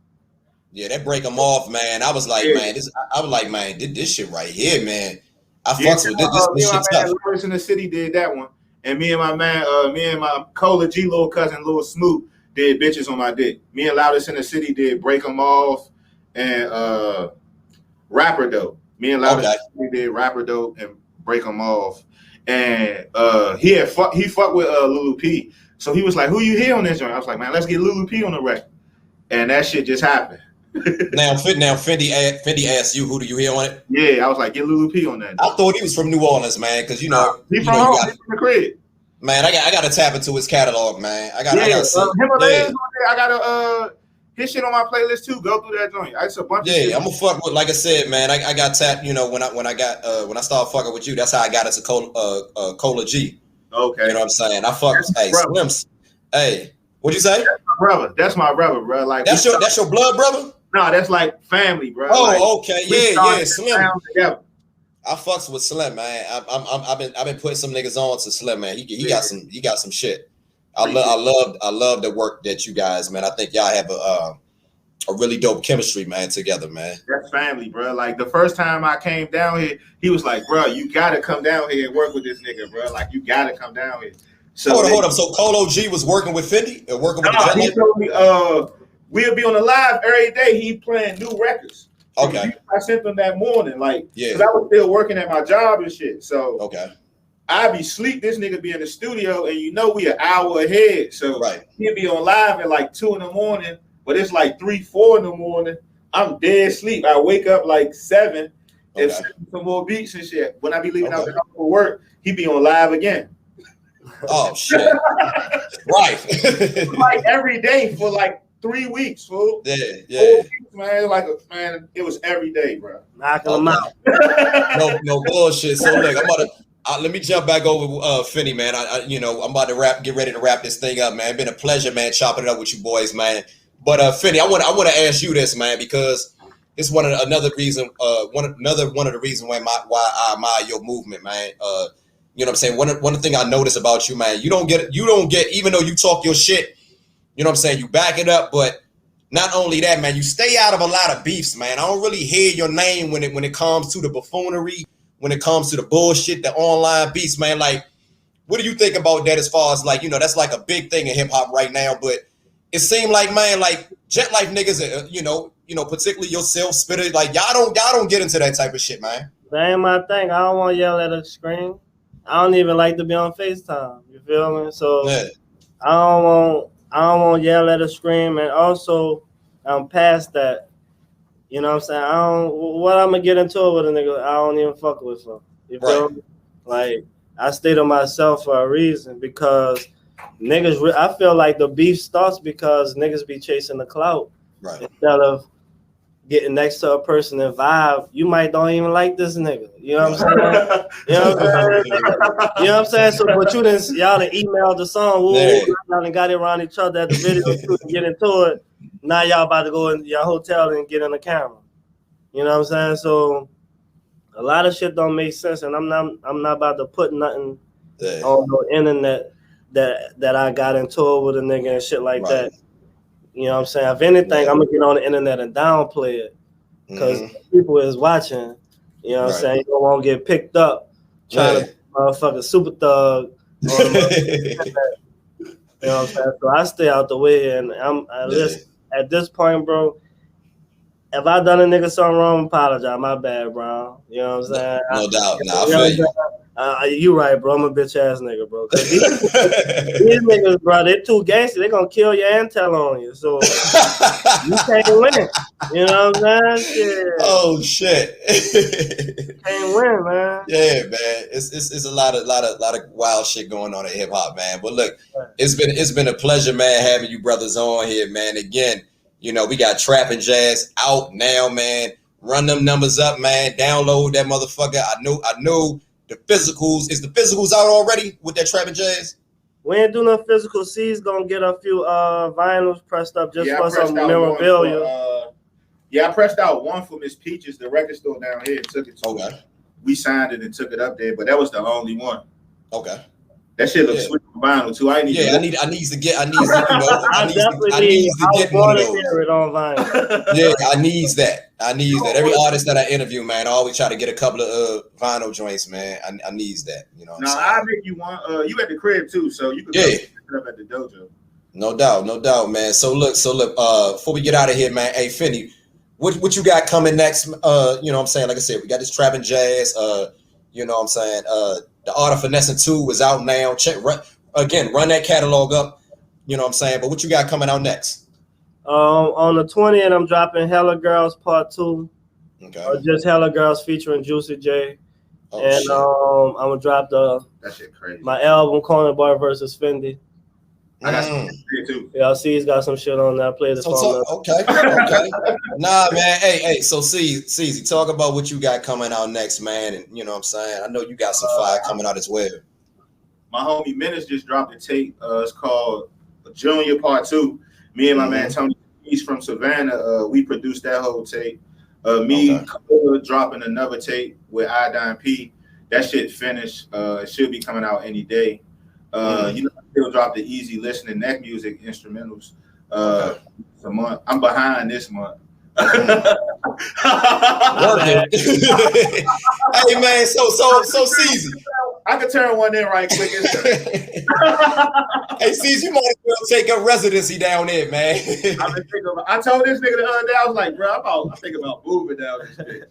Yeah, that break him off, man. I was like, man, I was like, man, this shit right here, man. I fucks with this shit tough. Lawrence in the City did that one. And me and my Cola G little cousin, Lil Smoot, did Bitches on My Dick. Me and Loudest in the City did Break 'Em Off and Rapper Dope. Me and Loudest did Rapper Dope and Break 'Em Off. And he fucked with Lulu P. So he was like, who you hear on this joint? I was like, man, let's get Lulu P on the record. And that shit just happened. now Fendi asked you, who do you hear on it? Yeah, I was like, get Lulu P on that. I thought he was from New Orleans, man, because you know he's from the crib. Man, I got to tap into his catalog, man. I got his shit on my playlist too. Go through that joint. It's a bunch of shit. I'm gonna fuck with, like I said, man. I got tapped, you know, when I started fucking with you, that's how I got into Cola G. Okay. You know what I'm saying? I fuck with Slims. Hey, what'd you say? That's my brother, bro. Like that's your blood brother? No, that's like family, bro. Oh, like, okay. Yeah, Slim. I fucks with Slim, man. I've been putting some niggas on to Slim, man. He got some shit. I love the work that you guys, man. I think y'all have a really dope chemistry, man, together, man. That's family, bro. Like the first time I came down here, he was like, bro, you gotta come down here and work with this nigga, bro. Like you gotta come down here. So hold up. So Colo G was working with Fendi or working with he told me we'll be on the live every day. He playing new records. Okay. I sent them that morning, like, yeah, because I was still working at my job and shit. So okay. I be sleep. This nigga be in the studio, and you know we an hour ahead. So right. He'll be on live at like 2 a.m, but it's like 3, 4 a.m. I'm dead asleep. I wake up like 7 and send some more beats and shit. When I be leaving out the house for work, he be on live again. Oh shit! Right. Like every day for like 3 weeks, fool. Yeah. 4 weeks, man. It was every day, bro. Knocking them out. No bullshit. So look, I'm about to. Let me jump back over Fendi, man. I'm about to get ready to wrap this thing up, man. It's been a pleasure, man, chopping it up with you boys, man. But Fendi, I want to ask you this, man, because it's another of the reasons why I admire your movement, man. You know what I'm saying? One thing I notice about you, man, you don't get, even though you talk your shit, you know what I'm saying, you back it up, but not only that, man, you stay out of a lot of beefs, man. I don't really hear your name when it comes to the buffoonery, when it comes to the bullshit, the online beefs, man. Like, what do you think about that as far as like, that's like a big thing in hip hop right now, but it seemed like, man, like Jet Life niggas, particularly yourself, Spitter, like y'all don't get into that type of shit, man. That ain't my thing. I don't want to yell at a screen. I don't even like to be on FaceTime. You feel me? So yeah. I don't want to yell at a screen, and also I'm past that. You know what I'm saying? What I'm gonna get into it with a nigga I don't even fuck with him. You feel me? Like I stay to myself for a reason, because niggas, I feel like the beef starts because niggas be chasing the clout, instead of getting next to a person and vibe, you might don't even like this nigga. You know what I'm saying? You know what I'm saying? You know what I'm saying? So, but y'all done emailed the song, y'all done got it around each other at the video shoot and get into it. Now y'all about to go in your hotel and get in the camera. You know what I'm saying? So a lot of shit don't make sense, and I'm not about to put nothing on the internet that I got into it with a nigga and shit like that. You know what I'm saying? If anything, I'm gonna get on the internet and downplay it because people is watching. You know what I'm saying? You don't want to get picked up trying to motherfucking super thug. You know what I'm saying? So I stay out the way, and listen, at this point, bro. If I done a nigga something wrong, apologize. My bad, bro. You know what I'm saying? No doubt. Nah, I feel you. You right, bro. I'm a bitch ass nigga, bro. These niggas, bro, they're too gangster. They gonna kill you and tell on you. So you can't win. You know what I'm saying? Shit. Oh shit. Can't win, man. Yeah, man. It's a lot of wild shit going on in hip hop, man. But look, it's been a pleasure, man, having you brothers on here, man. Again. You know, we got Trap and Jazz out now, man. Run them numbers up, man. Download that motherfucker. I know the physicals. Is the physicals out already with that Trap and Jazz? We ain't do no physical. C's gonna get a few vinyls pressed up just for some memorabilia. I pressed out one for Miss Peaches, the record store down here, and took it to her. We signed it and took it up there, but that was the only one. Okay. That shit looks sweet on vinyl too. I need to get one of those. Hear it on vinyl. Yeah, I needs that. Every artist that I interview, man, I always try to get a couple of vinyl joints, man. I needs that. You know. I'll make you one. You at the crib too, so you can pick it up at the dojo. No doubt, man. So look. Before we get out of here, man. Hey, Fendi, what you got coming next? You know what I'm saying? Like I said, we got this Trap and Jazz. You know what I'm saying? The Art of Finessing 2 is out now. Run that catalog up. You know what I'm saying? But what you got coming out next? On the 20th, I'm dropping Hella Girls Part 2. Okay. Or just Hella Girls featuring Juicy J. I'm gonna drop that shit crazy. My album Corner Boy versus Fendi. I got some shit too. Yeah, C's got some shit on there. Play this song. Okay. Nah, man. Hey. So Ceezy, talk about what you got coming out next, man. And you know what I'm saying? I know you got some fire coming out as well. My homie Menace just dropped a tape. It's called Junior Part 2. Me and my man Tony, he's from Savannah. We produced that whole tape. Dropping another tape with Iodine P. That shit finished. It should be coming out any day. You know, he'll drop the Easy Listening Neck Music instrumentals. A month. I'm behind this month. Working. Hey man, so Ceezy. I could turn one in right quick. Hey Ceezy, you might as well take a residency down there, man. I told this nigga the other day, I was like, bro, I'm thinking about moving down this bitch.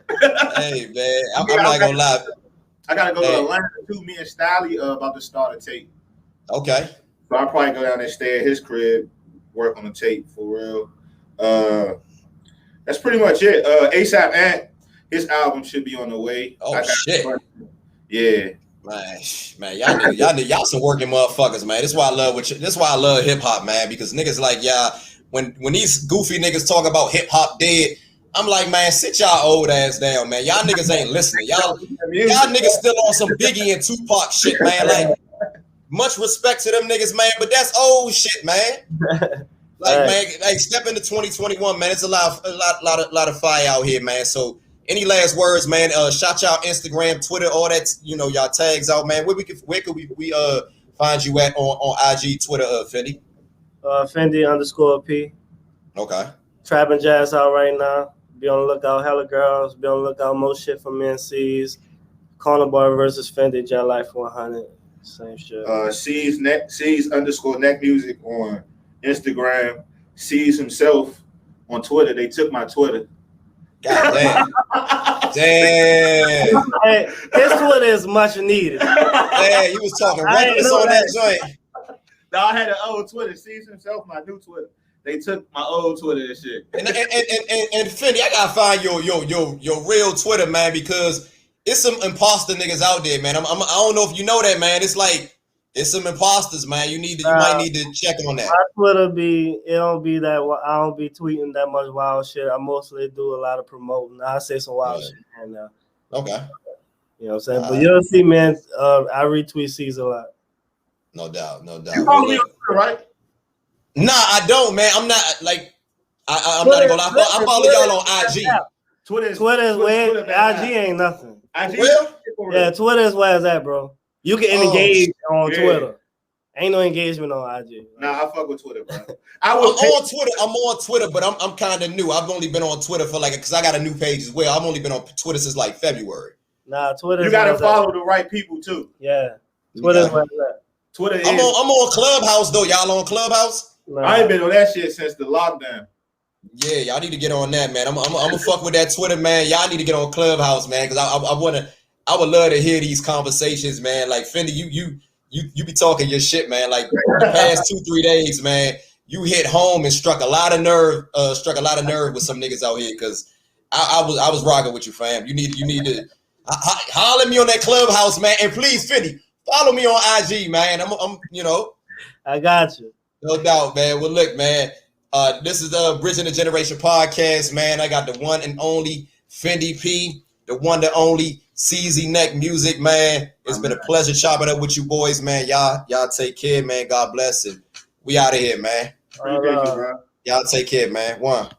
Hey man, I'm not gonna lie. I gotta go to Atlanta too. Me and Styley about to start a tape. Okay. So I'll probably go down there, stay at his crib, work on the tape for real. That's pretty much it. ASAP Ant, his album should be on the way. Oh shit. Yeah. Man, y'all some working motherfuckers, man. This is why I love hip hop, man, because niggas like y'all, when these goofy niggas talk about hip hop dead, I'm like, man, sit y'all old ass down, man. Y'all niggas ain't listening. Y'all niggas still on some Biggie and Tupac shit, man. Like, much respect to them niggas, man, but that's old shit, man. Man, hey, step into 2021, man. It's a lot of fire out here, man. So, any last words, man? Shout y'all Instagram, Twitter, all that. You know, y'all tags out, man. Where could we find you at on IG, Twitter, Fendi? Fendi_P. Okay. Trap and Jazz out right now. Be on the lookout. Hella Girls. Be on the lookout. More shit from me and C's. Corner Boy versus Fendi. Jet Life 100. Same shit. Cez_Neck Music on Instagram. Cez himself on Twitter. They took my Twitter. God damn. Hey, his Twitter is much needed. Yeah, he was talking reckless on that joint. No, I had an old Twitter. Cez himself, my new Twitter. They took my old Twitter and shit. And Fendi, I gotta find your real Twitter, man, because it's some imposter niggas out there, man. I don't know if you know that, man. It's like It's some imposters, man. You might need to check on that. My Twitter it don't be that. I don't be tweeting that much wild shit. I mostly do a lot of promoting. I say some wild shit and Okay. You know what I'm saying? But you'll see, man. I retweet C's a lot. No doubt. You follow me on Twitter, right? Nah, I don't, man. I'm not like I'm not gonna lie. I follow y'all on IG. Twitter is where IG ain't nothing. IG? Yeah, Twitter is where it's at, bro. You can engage on Twitter. Ain't no engagement on IG. Nah, I fuck with Twitter, bro. I'm on Twitter, but I'm kind of new. I've only been on Twitter for because I got a new page as well. I've only been on Twitter since like February. Nah, Twitter. You gotta follow the right people too. Yeah, Twitter is where it's at. Twitter. I'm on Clubhouse though. Y'all on Clubhouse? Nah. I ain't been on that shit since the lockdown. Yeah, y'all need to get on that, man. I'm gonna fuck with that Twitter, man. Y'all need to get on Clubhouse, man, because I would love to hear these conversations, man. Like Fendi, you be talking your shit, man. Like the past 2-3 days, man, you hit home and struck a lot of nerve with some niggas out here. Because I was rocking with you, fam. You need to holler at me on that Clubhouse, man. And please, Fendi, follow me on IG, man. I'm I got you. No doubt, man. Well, look, man. This is the Bridging the Generation podcast, man. I got the one and only Fendi P, the one and only CeezNeck Musik, man. It's been a pleasure chopping up with you boys, man. Y'all take care, man. God bless it. We out of here, man. Appreciate you, bro. Y'all take care, man. One.